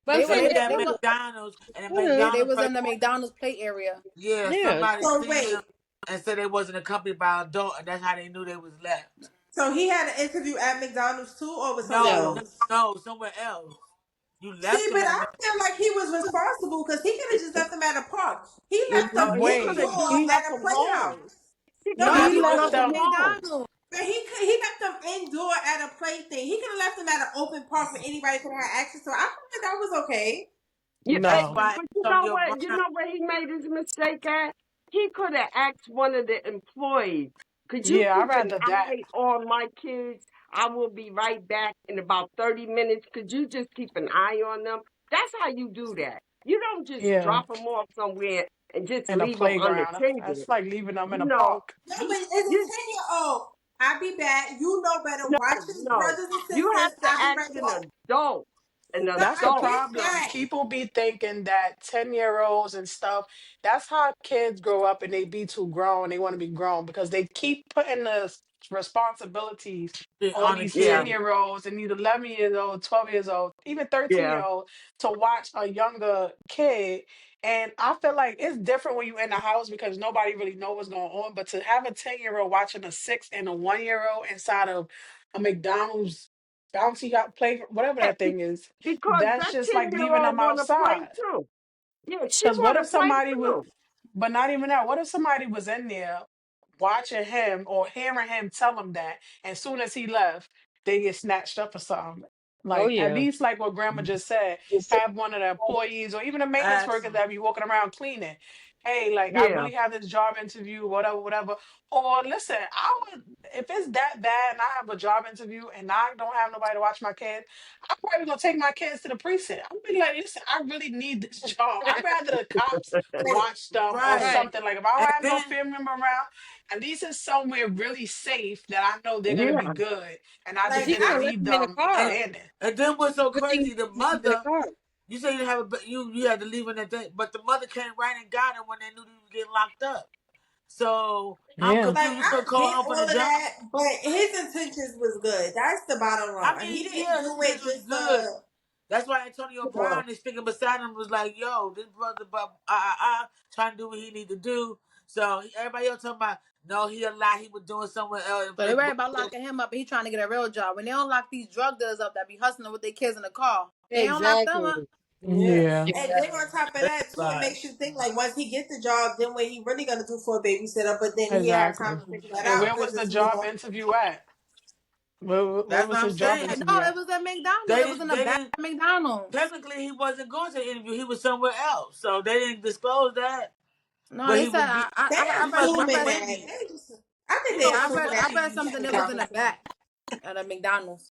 S4: But I'm
S7: They
S5: They
S7: were
S4: saying
S5: was
S7: they,
S4: they
S5: at
S7: they
S4: still
S7: was
S5: McDonald's and the
S7: they
S5: McDonald's
S7: was
S5: person,
S7: in the McDonald's play area.
S5: yeah,
S4: yeah.
S5: somebody
S6: So
S5: seen
S6: wait.
S5: them and said they wasn't accompanied by an adult, and that's how they knew they was left.
S6: So he had an interview at McDonald's too, or with somewhere
S5: No,
S4: No.
S5: no,
S6: else?
S5: no, somewhere else. You
S6: See,
S5: left them
S6: but
S5: at
S6: I feel like he was responsible because he could have just left them at a park. He left
S3: No,
S6: them
S3: he could have
S2: Wait,
S3: just
S6: indoors
S2: he
S6: at
S3: left
S6: a
S3: them home.
S6: playhouse.
S3: He
S6: No,
S3: could
S7: No,
S3: have
S6: but
S2: he
S7: he
S3: just
S7: took
S2: left
S3: left
S7: them to
S3: them
S2: them.
S3: home.
S7: McDonald's.
S6: he left them indoor at a play thing. He could have left them at an open park where anybody could have access to. I feel like that was okay.
S3: Yeah,
S5: That's
S2: No.
S5: why
S3: but you know
S5: Antonio
S3: what? You
S5: Brown.
S3: know where he made his mistake at? He could have asked one of the employees, could you
S2: Yeah, I'd
S3: keep an
S2: rather that.
S3: eye on my kids? I will be right back in about 30 minutes. Could you just keep an eye on them? That's how you do that. You don't just
S2: Yeah,
S3: drop them off somewhere and just
S2: in a
S3: leave them
S2: playground.
S3: unattended.
S2: That's like leaving them in
S3: You
S2: a
S3: know,
S2: park.
S6: No,
S3: you,
S6: but it's a
S3: you
S6: 10-year-old. I'll be back. You know better.
S3: no,
S6: Watch his
S3: no.
S6: brothers and
S3: You have
S6: sisters.
S3: to
S6: I'll be
S3: ask
S6: right
S3: an
S6: back.
S3: adult. An
S6: No,
S2: That's
S6: I
S2: the
S3: adult.
S6: get
S2: problem.
S6: that.
S2: People be thinking that 10-year-olds and stuff, that's how kids grow up and they be too grown. They want to be grown because they keep putting the responsibilities on
S5: On the
S2: these
S3: Yeah,
S5: kid.
S2: 10-year-olds and these 11 years old, 12 years old, even 13
S3: yeah.
S2: year old to watch a younger kid. And I feel like it's different when you're in the house because nobody really know what's going on. But to have a 10-year-old watching a 6 and a 1-year-old inside of a McDonald's bouncy out play, whatever that thing is,
S3: Because
S2: that's
S3: that
S2: just
S3: 10
S2: like
S3: year
S2: leaving
S3: old
S2: them
S3: want to play
S2: outside.
S3: too. Yeah, she
S2: Because
S3: want
S2: what
S3: to
S2: if
S3: play
S2: somebody was,
S3: too.
S2: but not even that, what if somebody was in there watching him or hearing him tell him that, and soon as he left, they get snatched up or something?
S4: Oh
S2: Like, at
S4: yeah.
S2: least, like what grandma just said, have one of the employees or even the maintenance
S5: Ask
S2: workers
S5: them.
S2: that be walking around cleaning. Hey, like, I
S3: Yeah.
S2: really have this job interview, whatever, whatever. Or listen, I would, if it's that bad and I have a job interview and I don't have nobody to watch my kids, I'm probably gonna take my kids to the precinct. I'm gonna be like, listen, I really need this job. I'd rather the cops
S6: Wait,
S2: watch them or
S5: Right.
S7: Right.
S2: something. Like if I don't
S5: And
S2: have no
S5: then
S2: family member around, at least it's somewhere really safe that I know they're gonna be
S3: Yeah.
S2: good, and I
S4: But
S2: just
S6: like
S4: he could
S2: didn't
S4: have
S6: I,
S4: left
S2: leave
S4: them in the
S2: them
S5: and,
S4: car.
S2: abandoned.
S5: and then what's so
S4: Good thing
S5: crazy?
S4: he
S5: The
S4: left them in the
S5: mother,
S4: car.
S5: you say you have you had to leave in that day, but the mother came right and got him when they knew he was getting locked up. So I'm
S2: Yeah,
S6: like
S5: confused. You
S6: I
S5: could call
S6: get
S5: home
S6: all
S5: from the
S6: of
S5: job.
S6: that, but his intentions was good. That's the bottom
S5: I
S6: line. He
S5: mean,
S6: didn't
S5: yeah,
S6: do
S5: his
S6: it
S5: intention was
S6: just
S5: good.
S6: to.
S5: That's why Antonio Brown is sticking beside him. Was like, yo, this brother, trying to do what he need to do. So everybody else talking about no, he a lie. He was doing somewhere else.
S7: So they worry about locking him up and he trying to get a real job. When they don't lock these drug dealers up that be hustling with their kids in the car, they don't lock them
S4: Exactly.
S7: up.
S6: Yeah.
S2: Yeah.
S6: And then on top of that too, it
S5: Like,
S6: makes you think like once he gets the job, then what he really gonna do for a babysitter, but then he had time
S2: Exactly.
S6: to figure that
S2: And
S6: out
S2: where was
S6: because
S2: the
S6: it's
S2: job
S6: more.
S2: interview at? Where
S5: that's
S2: was
S5: what I'm
S2: his job
S5: saying.
S2: interview
S7: No, it
S2: at?
S7: was at McDonald's.
S5: They
S7: It was in
S5: didn't.
S7: the
S5: They
S7: back
S5: didn't.
S7: of McDonald's.
S5: Technically, he wasn't going to the interview. He was somewhere else. So they didn't disclose that.
S7: No,
S5: But
S7: they
S5: he
S7: said
S5: was.
S6: They
S7: I
S5: He
S7: read
S5: must
S7: I
S5: with the
S6: assuming
S7: read
S6: that.
S5: baby.
S6: I think
S5: He
S6: they
S5: must
S7: yeah
S5: with
S7: I
S5: the
S7: read
S6: assuming
S5: Wendy.
S7: I
S6: that
S7: read
S6: he
S7: something
S6: had a
S7: that was
S6: job
S7: in the
S6: interview.
S7: back at a McDonald's.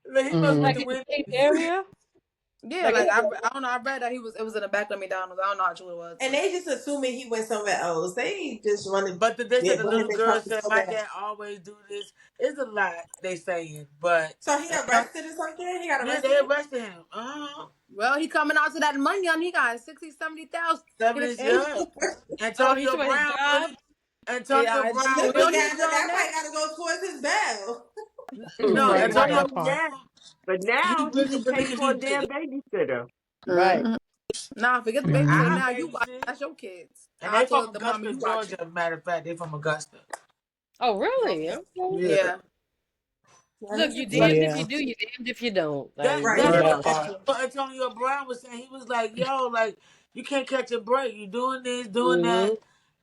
S5: He must with
S2: Mm.
S4: Like
S5: the
S4: in the
S5: Wendy.
S4: same area?
S7: Yeah,
S4: Like
S7: like
S4: in
S7: I don't know. I read that it was in the back of McDonald's. I don't know how true it was,
S6: And
S7: but
S6: they just assuming he went somewhere else. They just running.
S5: But they said
S6: Yeah,
S5: the
S6: running
S5: little
S6: their
S5: girl
S6: company
S5: said,
S6: so
S5: "My
S6: bad.
S5: dad always do this." It's a lot they saying, but
S6: So he
S5: ain't no.
S6: arrested or something? He got
S5: Yeah, they
S6: arrested?
S5: arrested him. Uh-huh.
S7: well, he coming out to that money on. He got 60,000, 70,000
S5: 7
S7: in
S5: is
S7: his
S5: yeah.
S4: oh, he's
S5: Antonio
S4: talking about his
S5: Brown
S4: job?
S5: really. Antonio
S7: yeah.
S5: Brown
S7: We
S6: Look, he
S7: don't
S5: really.
S7: need his
S6: got
S7: job
S6: that
S7: now.
S6: probably got to go towards his bail.
S5: No,
S2: Right,
S4: Right.
S5: Antonio.
S2: that part.
S5: Yeah,
S3: But
S5: he
S3: now he
S5: really
S3: can pay
S5: believes
S3: for
S5: he
S3: a
S5: did
S3: damn
S5: it.
S3: babysitter.
S4: Right.
S7: Nah, forget the babysitter.
S2: Hmm.
S5: I
S7: Now you watch.
S5: babysit.
S7: That's your kids.
S5: And
S7: I
S5: they from
S7: told the mom
S5: Augusta,
S7: you watch it.
S5: Georgia. Matter of fact, they from Augusta.
S4: Oh, really? Okay.
S5: Yeah.
S7: Yeah.
S6: Yeah,
S4: Look,
S6: his
S4: you
S6: situation.
S4: damned if you
S2: Yeah,
S4: do, you damned if you don't. Like,
S5: That
S6: Right,
S5: that's
S6: yeah,
S2: that
S5: what
S6: that's
S2: part.
S6: true.
S5: Antonio Brown was saying. He was like, "Yo, like you can't catch a break. You doing this, doing that.
S4: mm-hmm.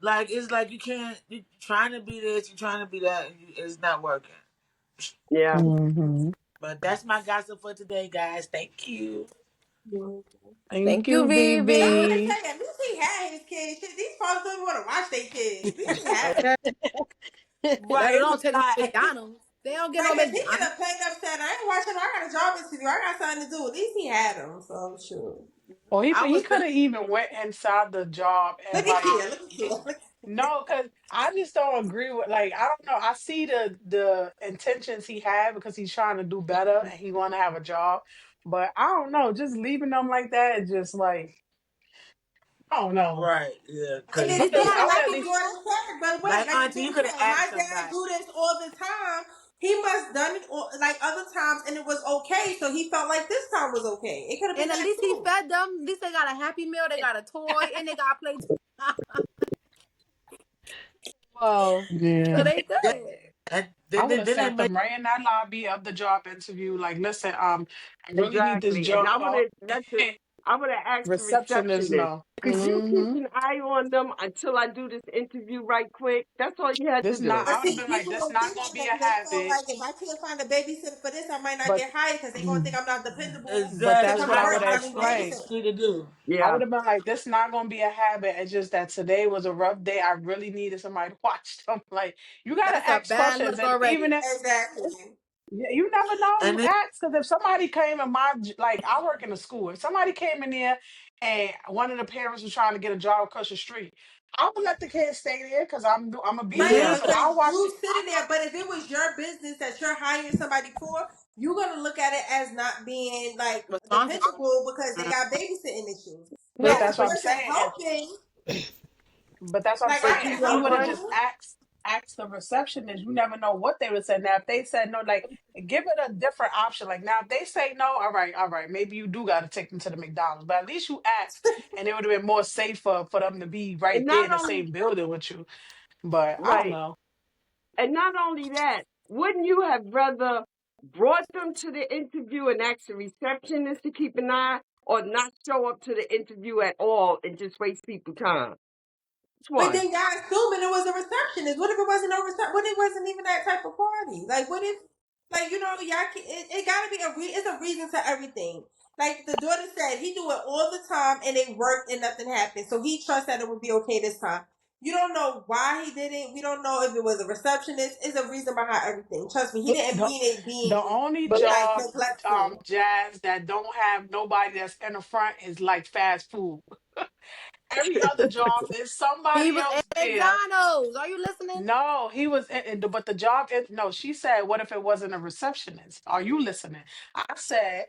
S5: Like it's like you can't. You trying to be this, you trying to be that. And it's not working."
S3: Yeah.
S2: Hmm.
S5: But that's my gossip for today, guys. Thank you.
S6: Mhm.
S2: Thank
S7: Thank you,
S2: you,
S6: But I'm
S7: Vivi.
S6: gonna
S2: BB.
S6: tell you, at least he had his kids. Shit, these folks don't want to watch their kids. At least he had them.
S7: Okay.
S5: Right,
S7: That
S5: it's
S7: don't
S5: a
S7: take them to
S5: lot.
S7: McDonald's. They don't get
S6: Right,
S7: no
S6: because he could
S7: McDonald's.
S6: have played upset. I ain't watching. I got a job interview. I got something to do. At least he had them. So sure.
S2: Well,
S7: I
S2: he
S7: was
S2: could
S7: finna.
S2: have even went inside the job and
S6: Look at
S2: like
S6: Kia. Look at Kia.
S2: no, because I just don't agree with like I don't know. I see the intentions he had because he's trying to do better and he want to have a job, but I don't know. Just leaving them like that is just like I don't know.
S5: Right, yeah,
S6: And
S5: because
S6: it's
S5: he
S2: I'm just
S5: could
S6: sad,
S2: I
S5: have
S2: would
S6: like
S2: at
S6: his
S2: least
S6: daughter said. But wait,
S5: like
S6: like the
S5: Auntie, you
S6: thing
S5: could have
S6: said, my
S5: asked
S6: dad
S5: somebody.
S6: do this all the time. He must done it like other times, and it was okay. So he felt like this time was okay. It could have been
S7: And at
S6: that
S7: least he
S6: too.
S7: fed them. At least they got a Happy Meal. They got a toy, and they got plates.
S4: Well,
S7: So
S2: yeah.
S7: they
S5: That,
S7: good.
S5: and
S2: I would
S5: then
S2: have
S5: then they
S2: sat
S5: make
S2: them right in that lobby of the job interview. Like, listen, I really need this
S3: Exactly. And
S2: job.
S3: I would have asked the
S2: Receptionist,
S3: receptionist,
S2: no.
S3: could you keep
S2: Hmm.
S3: an eye on them until I do this interview right quick? That's all you had to
S2: This not.
S3: do.
S6: But
S2: I would have
S6: see,
S2: been like,
S6: people
S2: this
S6: don't
S2: not
S6: think
S2: gonna
S6: like
S2: be
S6: that
S2: a
S6: 'cause they feel
S2: habit.
S6: like if I can't find a babysitter for this, I might not
S2: But
S6: get hired because they're gonna think I'm not dependable
S2: but
S6: to
S2: that's
S5: exactly
S6: come
S2: what
S6: to
S2: I
S5: that's
S6: work
S2: would
S5: what
S6: because
S2: have
S6: I
S5: I
S6: need
S2: explained.
S6: babysitter.
S5: asked you to do.
S2: I
S3: Yeah.
S2: would have been like, this not gonna be a habit. It's just that today was a rough day. I really needed somebody to watch them. Like, you gotta
S7: That's a
S2: ask
S7: bad
S2: questions,
S7: look
S2: and even
S7: already.
S2: if
S6: Exactly.
S2: yeah, you never know.
S5: And
S2: You
S5: then
S2: ask because if somebody came in like I work in a school. If somebody came in there and one of the parents was trying to get a job across the street, I would let the kid stay there because I'm gonna be
S6: Right,
S2: there.
S5: yeah,
S2: So
S6: because
S2: I'll watch
S6: you
S2: it.
S6: sitting there, but if it was your business that you're hiring somebody for, you're gonna look at it as not being like
S7: Responsible.
S6: dependable because they got babysitting issues.
S2: But
S6: As
S4: no,
S6: a
S2: that's what I'm
S6: person
S2: saying.
S6: helping,
S2: But that's what I'm
S6: like
S2: saying.
S6: I
S3: But you
S6: can
S2: If
S3: know
S2: he
S6: help
S2: would have
S3: what?
S2: just
S6: you.
S2: asked the receptionist, you never know what they would say. Now, if they said no, like give it a different option. Like now, if they say no, all right, maybe you do got to take them to the McDonald's. But at least you asked, and it would have been more safer for them to be
S3: And
S2: right there
S3: not
S2: in the
S3: only
S2: same building with you. But I don't
S3: right.
S2: know.
S3: And not only that, wouldn't you have rather brought them to the interview and asked the receptionist to keep an eye or not show up to the interview at all and just waste people's time? Which
S6: But
S3: one?
S6: then y'all assuming it was a receptionist. What if it wasn't no reception? What if it wasn't even that type of party? Like what if, like y'all? It gotta be it's a reason to everything. Like the daughter said, he do it all the time, and it worked, and nothing happened. So he trusts that it would be okay this time. You don't know why he did it. We don't know if it was a receptionist. It's a reason behind everything. Trust me, he didn't
S2: The,
S6: mean it
S2: the
S6: being
S2: only
S6: like
S2: job,
S6: neglectful.
S2: Jazz, that don't have nobody that's in the front is like fast food. Every other job is
S7: He
S2: somebody
S7: was
S2: else
S7: at
S2: there.
S7: McDonald's. Are you listening?
S2: No, he was, but the job, no, she said, what if it wasn't a receptionist? Are you listening? I said,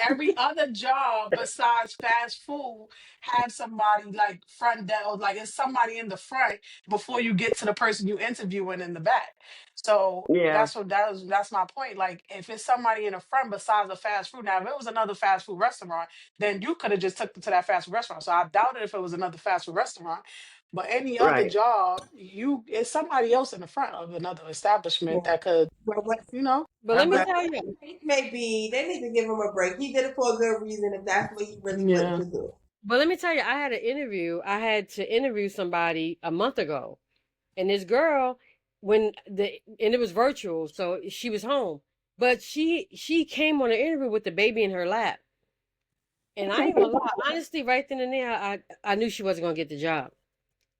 S2: every other job besides fast food have somebody like front desk, or like it's somebody in the front before you get to the person you interviewing in the back. So
S3: Yeah.
S2: that's my point. Like if it's somebody in the front besides the fast food, now if it was another fast food restaurant, then you could have just took them to that fast food restaurant. So I doubted if it was another another fast food restaurant. But any other
S3: Right.
S2: job, it's somebody else in the front of another establishment
S6: Yeah.
S2: that could,
S6: But what
S2: you know.
S4: But let
S5: I'm
S4: me
S5: back.
S4: tell
S6: whatever
S4: you.
S6: the case may be, they need to give him a break. He did it for a good reason if that's what he really wanted
S2: Yeah.
S6: to do.
S4: But let me tell you, I had an interview. I had to interview somebody a month ago, and this girl, and it was virtual, so she was home, but she came on an interview with the baby in her lap, and I ain't gonna lie, honestly, right then and there, I knew she wasn't gonna get the job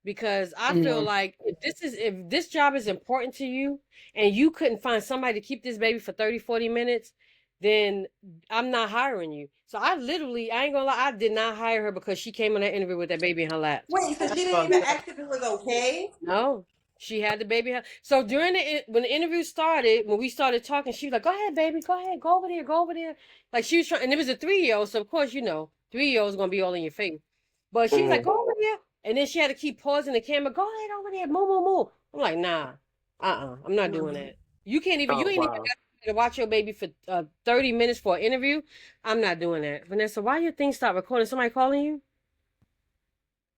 S4: because I feel
S2: Mm.
S4: like if this job is important to you and you couldn't find somebody to keep this baby for 30, 40 minutes, then I'm not hiring you. So I ain't gonna lie, I did not hire her because she came on that interview with that baby in her lap.
S6: Wait, so she
S5: That's
S6: didn't
S5: fucked
S6: even
S5: up.
S6: ask if it was okay?
S4: No, she had the baby. So when the interview started, when we started talking, she was like, "Go ahead, baby, go ahead, go over there, go over there." Like she was trying, and it was a 3-year-old, so of course 3-year-olds gonna be all in your face. But she was like, "Go over there," and then she had to keep pausing the camera. Go ahead over there, move, move, move. I'm like, nah, I'm not doing that. You
S3: Oh
S4: ain't even
S3: wow.
S4: got to watch your baby for 30 minutes for an interview. I'm not doing that. Vanessa, why your thing stop recording? Somebody calling you?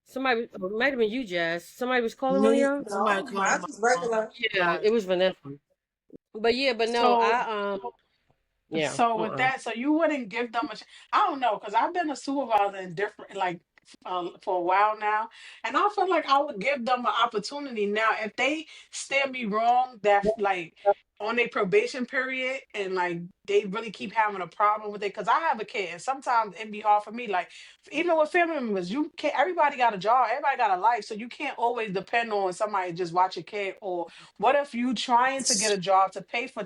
S4: Somebody, it might have been you, Jazz. Somebody was calling one of
S5: Me,
S4: y'all?
S5: somebody
S6: No,
S5: calling
S6: mine's
S5: my
S6: just
S5: phone.
S6: regular.
S4: Yeah, it was Vanessa. But no,
S2: So
S4: yeah.
S2: So with that, so you wouldn't give them I don't know, because I've been a supervisor in different, like, for a while now, and I feel like I would give them an opportunity now if they steer me wrong, that like on their probation period, and like they really keep having a problem with it. Because I have a kid, and sometimes it'd be hard for me. Like even with family members, you can't. Everybody got a job, everybody got a life, so you can't always depend on somebody to just watch a kid. Or what if you trying to get a job to pay for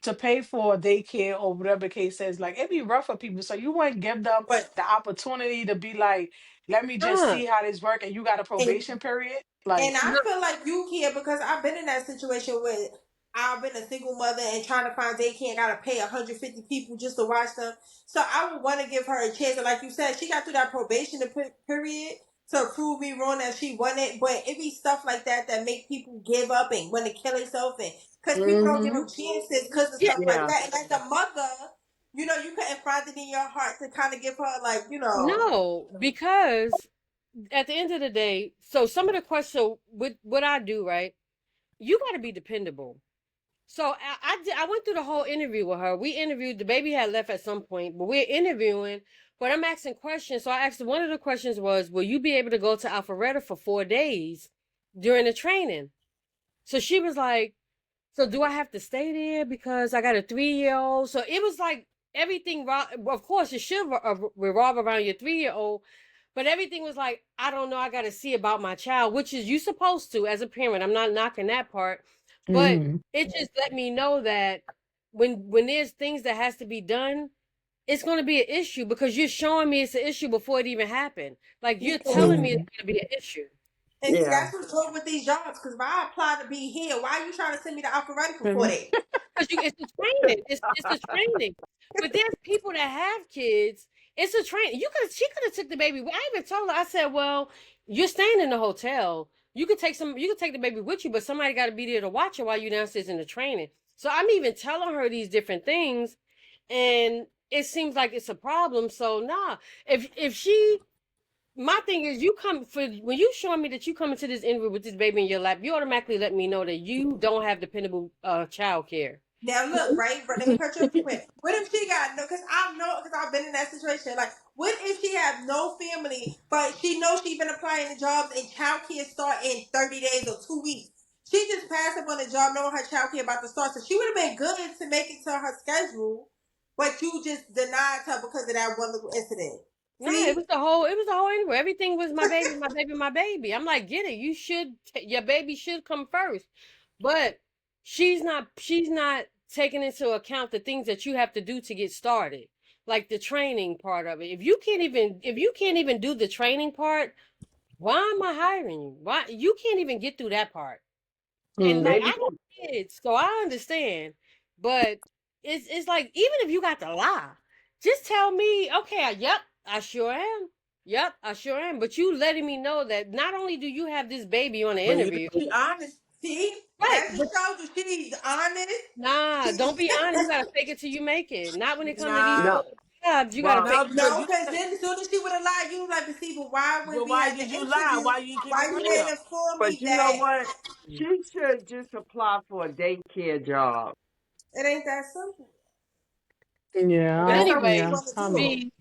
S2: to pay for daycare or whatever the case is, like it'd be rough for people. So you wouldn't give them
S6: But
S2: the opportunity to be like, let me just
S4: Uh,
S2: see how this work, and you got a
S6: and
S2: probation period. Like,
S6: And I
S4: no,
S6: feel like you can because I've been in that situation where I've been a single mother and trying to find daycare and gotta pay 150 people just to watch them. So I would want to give her a chance. And like you said, she got through that probation period to prove me wrong that she wanted. But it be stuff like that that make people give up and want to kill themselves, and because people don't give
S2: hmm
S6: them chances because of
S4: yeah,
S6: stuff like
S3: Yeah.
S6: that. And as a mother, you couldn't find it in your heart to kind of give her
S4: no, because at the end of the day, so some of the questions, so with what I do, right? You got to be dependable. So I went through the whole interview with her. We interviewed, the baby had left at some point, but we're interviewing, but I'm asking questions. So I asked, one of the questions was, will you be able to go to Alpharetta for 4 days during the training? So she was like, so do I have to stay there because I got a 3-year-old? So it was like everything, of course, it should revolve around your 3-year-old, but everything was like, I don't know, I got to see about my child, which is you supposed to as a parent. I'm not knocking that part, but
S2: hmm
S4: it just let me know that when there's things that has to be done, it's going to be an issue because you're showing me it's an issue before it even happened. Like you're telling me it's going to be an issue.
S6: And see,
S3: Yeah.
S6: that's what's wrong with these jobs. Because if I apply to be here, why are you trying to send me to Alpharetta for
S2: hmm
S6: 4 days?
S4: Because it's a training. It's a training. But there's people that have kids. It's a training. She could have took the baby. I even told her. I said, "Well, you're staying in the hotel. You could take the baby with you, but somebody got to be there to watch her while you're downstairs in the training." So I'm even telling her these different things, and it seems like it's a problem. So nah, if she my thing is, you come for when you showing me that you come into this interview with this baby in your lap, you automatically let me know that you don't have dependable child care.
S6: Now look, right? But let me cut you off real quick. What if she got no? Because I know, because I've been in that situation. Like, what if she have no family, but she knows she's been applying to jobs and child care start in 30 days or 2 weeks? She just passed up on a job knowing her child care about to start, so she would have been good to make it to her schedule, but you just denied her because of that one little incident.
S4: Nah,
S6: See?
S4: it was the whole interview. Everything was my baby, my baby, my baby. I'm like, get it. Your baby should come first. But she's not taking into account the things that you have to do to get started. Like the training part of it. If you can't even do the training part, why am I hiring you? Why you can't even get through that part? And like I
S3: Maybe.
S4: have kids, so I understand. But it's like even if you got to lie, just tell me, okay, yep, I sure am. Yep, I sure am. But you letting me know that not only do you have this baby on the
S5: But you
S4: interview,
S5: be honest.
S6: See?
S4: right?
S6: That
S4: But
S6: just shows you she's honest.
S4: nah,
S6: She,
S4: don't be honest. You gotta fake it till you make it. Not when it
S5: Being
S4: comes to these
S5: honest.
S3: No.
S4: folks. God, you gotta
S3: Well,
S4: think.
S5: No, because
S6: No,
S5: you.
S6: because then as soon as she would have lied, you would like to see, but why when
S5: But
S6: we
S5: why
S6: had the
S5: did you lie?
S6: interview,
S5: Why you didn't keep it
S6: why you didn't
S5: real?
S6: inform
S3: but
S6: me
S3: you know
S6: that
S3: what? She should just apply for a daycare job.
S6: it ain't that simple?
S4: But
S2: Yeah,
S6: That's not what you
S4: anyway,
S2: yeah,
S6: want to
S2: I
S6: do.
S2: know.
S4: B,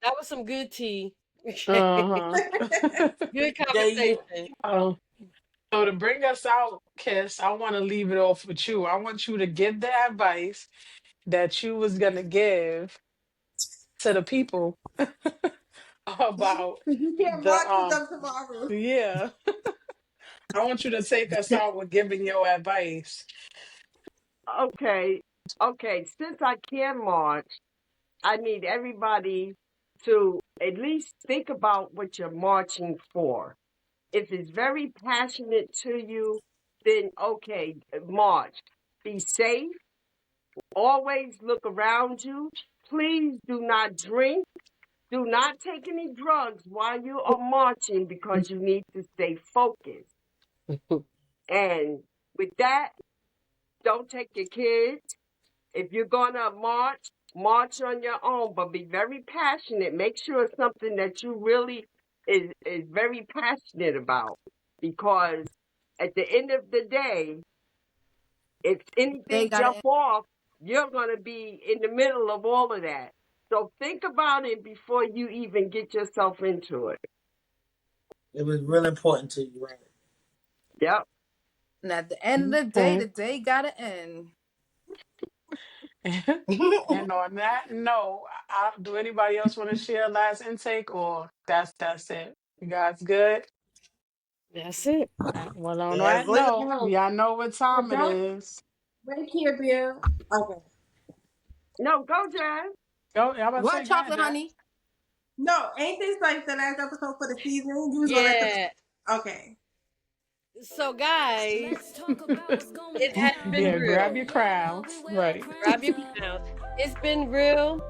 S4: that was some good tea.
S2: Uh huh.
S4: Good
S5: They
S4: conversation.
S2: So to bring us out, Kiss, I want to leave it off with you. I want you to give the advice that you was gonna give to the people about
S6: You can't
S2: the
S6: march with them tomorrow.
S2: yeah. I want you to take us out with giving your advice.
S3: Okay, okay. Since I can march, I need everybody to at least think about what you're marching for. If it's very passionate to you, then okay, march. Be safe. Always look around you. Please do not drink. Do not take any drugs while you are marching because you need to stay focused. And with that, don't take your kids. If you're going to march, march on your own, but be very passionate. Make sure it's something that you really is very passionate about. Because at the end of the day, if
S7: They
S3: anything
S7: gotta
S3: jump
S7: end.
S3: off, you're going to be in the middle of all of that. So think about it before you even get yourself into it.
S5: it was real important to you, right?
S3: Yep.
S7: And at the end of the day gotta end.
S2: And on that note, do anybody else want to share last intake, or that's it? You guys good?
S4: That's it.
S2: Well, on
S5: That's
S2: that
S5: it.
S2: note, y'all know what time it
S6: Don't
S2: is.
S6: wait here, Bill. Okay.
S3: No, go, Jazz.
S2: Go, y'all about to
S7: What
S2: say, go ahead,
S7: chocolate,
S2: Jack.
S7: honey?
S6: No, ain't this like the last episode for the season? You was gonna let
S4: Yeah.
S6: the okay.
S4: So, guys,
S1: Let's talk about what's going
S4: it has
S1: down.
S4: been
S2: Yeah, grab
S4: real.
S2: your crowns. Right.
S4: Grab your crowns. It's been real.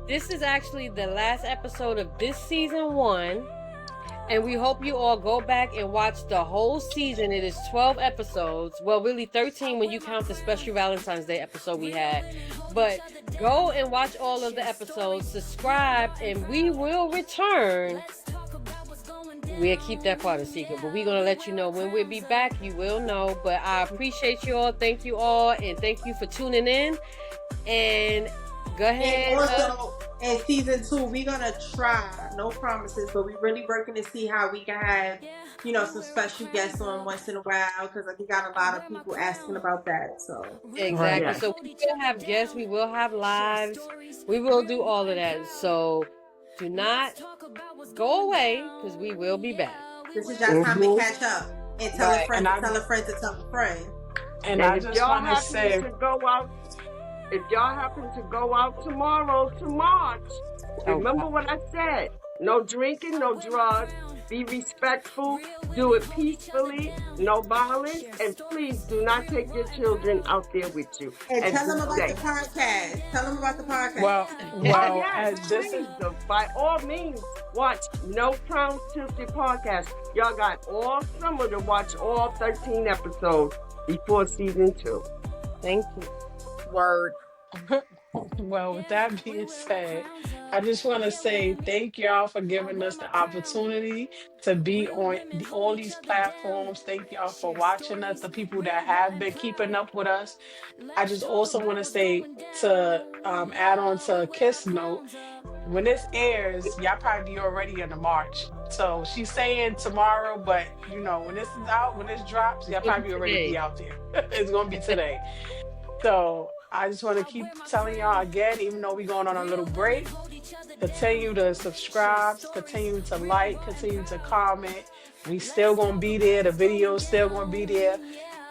S4: This is actually the last episode of this season 1. And we hope you all go back and watch the whole season. It is 12 episodes. Well, really 13 when you count the special Valentine's Day episode we had. But go and watch all of the episodes, subscribe, and we will return. We'll keep that part a secret, but we're going to let you know when we'll be back. You will know. But I appreciate you all. Thank you all. And thank you for tuning in. And go ahead.
S6: And also in season 2, we're gonna try, no promises, but we're really working to see how we can have, some special guests on once in a while, because we got a lot of people asking about that. So
S4: Exactly.
S3: Yeah.
S4: So we will have guests. We will have lives. We will do all of that. So do not go away because we will be back.
S6: this is your time to
S3: Mhm.
S6: catch up and tell a
S4: Right.
S6: friend
S2: And
S6: to tell a friend to tell a friend.
S2: And
S3: And
S2: I
S3: if
S2: just
S3: y'all
S2: want to
S3: happen
S2: say,
S3: to go out, if y'all happen to go out tomorrow to march, remember what I said. No drinking, no drugs. Be respectful. Do it peacefully. No violence. And please do not take your children out there with you.
S6: And tell them
S3: be
S6: about the
S3: safe.
S6: podcast. Tell them about the podcast.
S2: well,
S3: Oh,
S2: as
S3: yes,
S2: this
S3: please.
S2: is
S3: By all means, watch No Crowns Tilted podcast. Y'all got all summer to watch all 13 episodes before season 2.
S4: Thank you.
S7: Word.
S2: well, with that being said, I just want to say thank y'all for giving us the opportunity to be on all these platforms. Thank y'all for watching us, the people that have been keeping up with us. I just also want to say to add on to Kiss note, when this airs, y'all probably be already in the March. So she's saying tomorrow, but when this is out, when this drops, y'all probably already be out there. It's gonna be today. So I just want to keep telling y'all again, even though we're going on a little break, continue to subscribe, continue to like, continue to comment. We still gonna be there. The video's still gonna be there.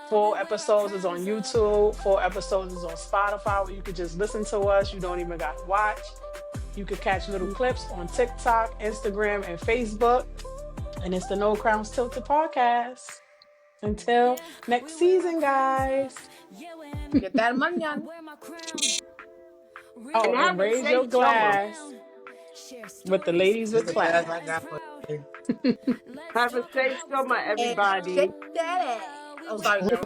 S2: 4 episodes is on YouTube. 4 episodes is on Spotify, where you could just listen to us. You don't even got to watch. You could catch little clips on TikTok, Instagram, and Facebook. And it's the No Crowns Tilted podcast. Until next season, guys.
S7: Get that money on.
S2: Oh,
S3: And
S2: and
S3: have a
S2: raise your
S3: safe summer.
S2: glass with the ladies
S5: This
S2: with
S5: is the class
S2: class.
S5: I got for you.
S3: Have a safe summer,
S7: And
S3: everybody.
S7: shake that ass. Oh, sorry, girl.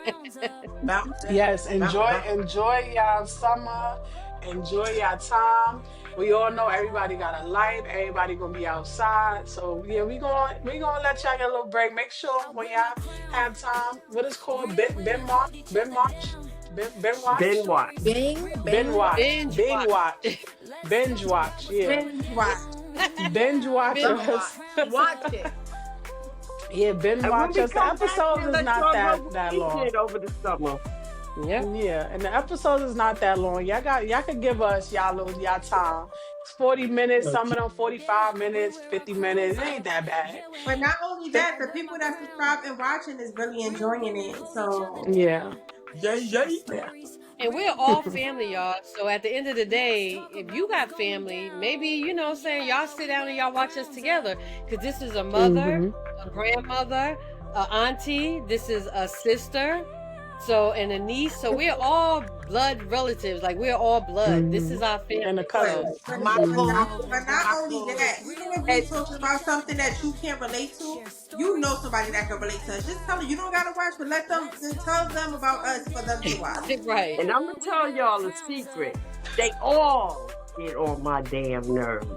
S5: Bounce that.
S2: Yes,
S5: Bounce, bounce.
S2: enjoy y'all summer, enjoy y'all time. we all know everybody got a life. Everybody gonna be outside. So yeah, we gonna let y'all get a little break. Make sure when y'all have time, what is called Ben March, Ben
S3: Ben
S2: Watch,
S3: Watch.
S7: Bing,
S2: Ben
S7: bing,
S2: Watch,
S4: Binge
S2: Bing
S4: watch.
S2: Watch, Binge Watch. Yeah,
S6: Binge watch.
S2: binge watch
S4: Binge
S2: us.
S7: watch it.
S2: Yeah, binge
S3: And when
S2: watch
S3: we
S2: us. The
S3: come back,
S2: episodes
S3: we'll
S2: is
S3: let
S2: not
S3: y'all know
S2: that
S3: what we
S2: long.
S3: did over the summer.
S4: Yep.
S2: Yeah, and the episodes is not that long. Y'all could give us y'all time. It's 40 minutes, some of them 45 minutes, 50 minutes. It ain't that bad.
S6: But not only that, the people that subscribe and watching is really enjoying it. So
S2: Yeah,
S5: Yay, yay.
S2: yeah.
S4: And we're all family, y'all. So at the end of the day, if you got family, maybe, you know what I'm saying, y'all sit down and y'all watch us together. Because this is a mother,
S2: hmm
S4: a grandmother, a auntie, this is a sister, so, and a niece. So we're all blood relatives. Like, we're all blood. This is our family.
S2: And a
S6: But
S2: cousin.
S4: So,
S6: but
S7: My
S6: but
S2: hmm
S6: not,
S7: clothes,
S6: but not
S7: my
S6: only
S7: clothes.
S6: that, even if we
S3: And
S6: talking about something that you can't relate to, you know somebody that can relate to us. Just tell them you don't gotta watch, but let them tell them about us for them to watch.
S4: right.
S3: and I'm gonna tell y'all a secret. They all get on my damn nerves.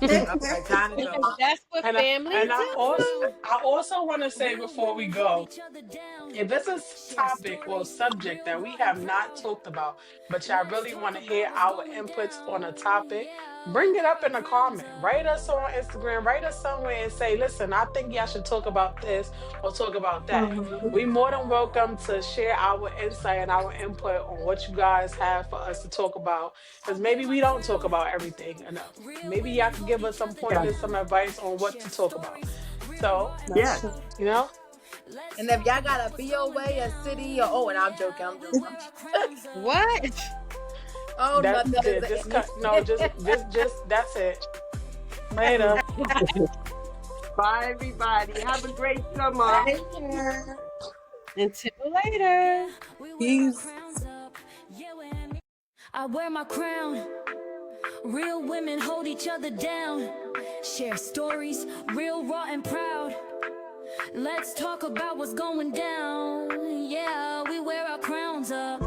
S5: Okay, time to
S4: And
S5: go.
S4: that's what
S2: And
S4: family do.
S2: I also want to say before we go, if it's a topic or subject that we have not talked about, but y'all really want to hear our inputs on a topic, bring it up in a comment. Write us on Instagram, write us somewhere and say, listen, I think y'all should talk about this or talk about that.
S6: Mhm.
S2: We more than welcome to share our insight and our input on what you guys have for us to talk about. Because maybe we don't talk about everything enough. Maybe y'all can give us some
S3: Yeah.
S2: pointers, some advice on what to talk about. So,
S6: That's
S3: Yes.
S6: true.
S2: you know,
S7: And if y'all got a BOA, a city, or and I'm joking,
S4: What?
S7: Oh no,
S2: that
S7: that is
S2: just
S7: an
S2: cut. No, just that's it. Later.
S3: Bye, everybody. Have a great summer.
S6: Take care.
S4: Until later.
S7: Peace.
S1: I wear my crown. Real women hold each other down. Share stories, real, raw, and proud. Let's talk about what's going down. Yeah, we wear our crowns up.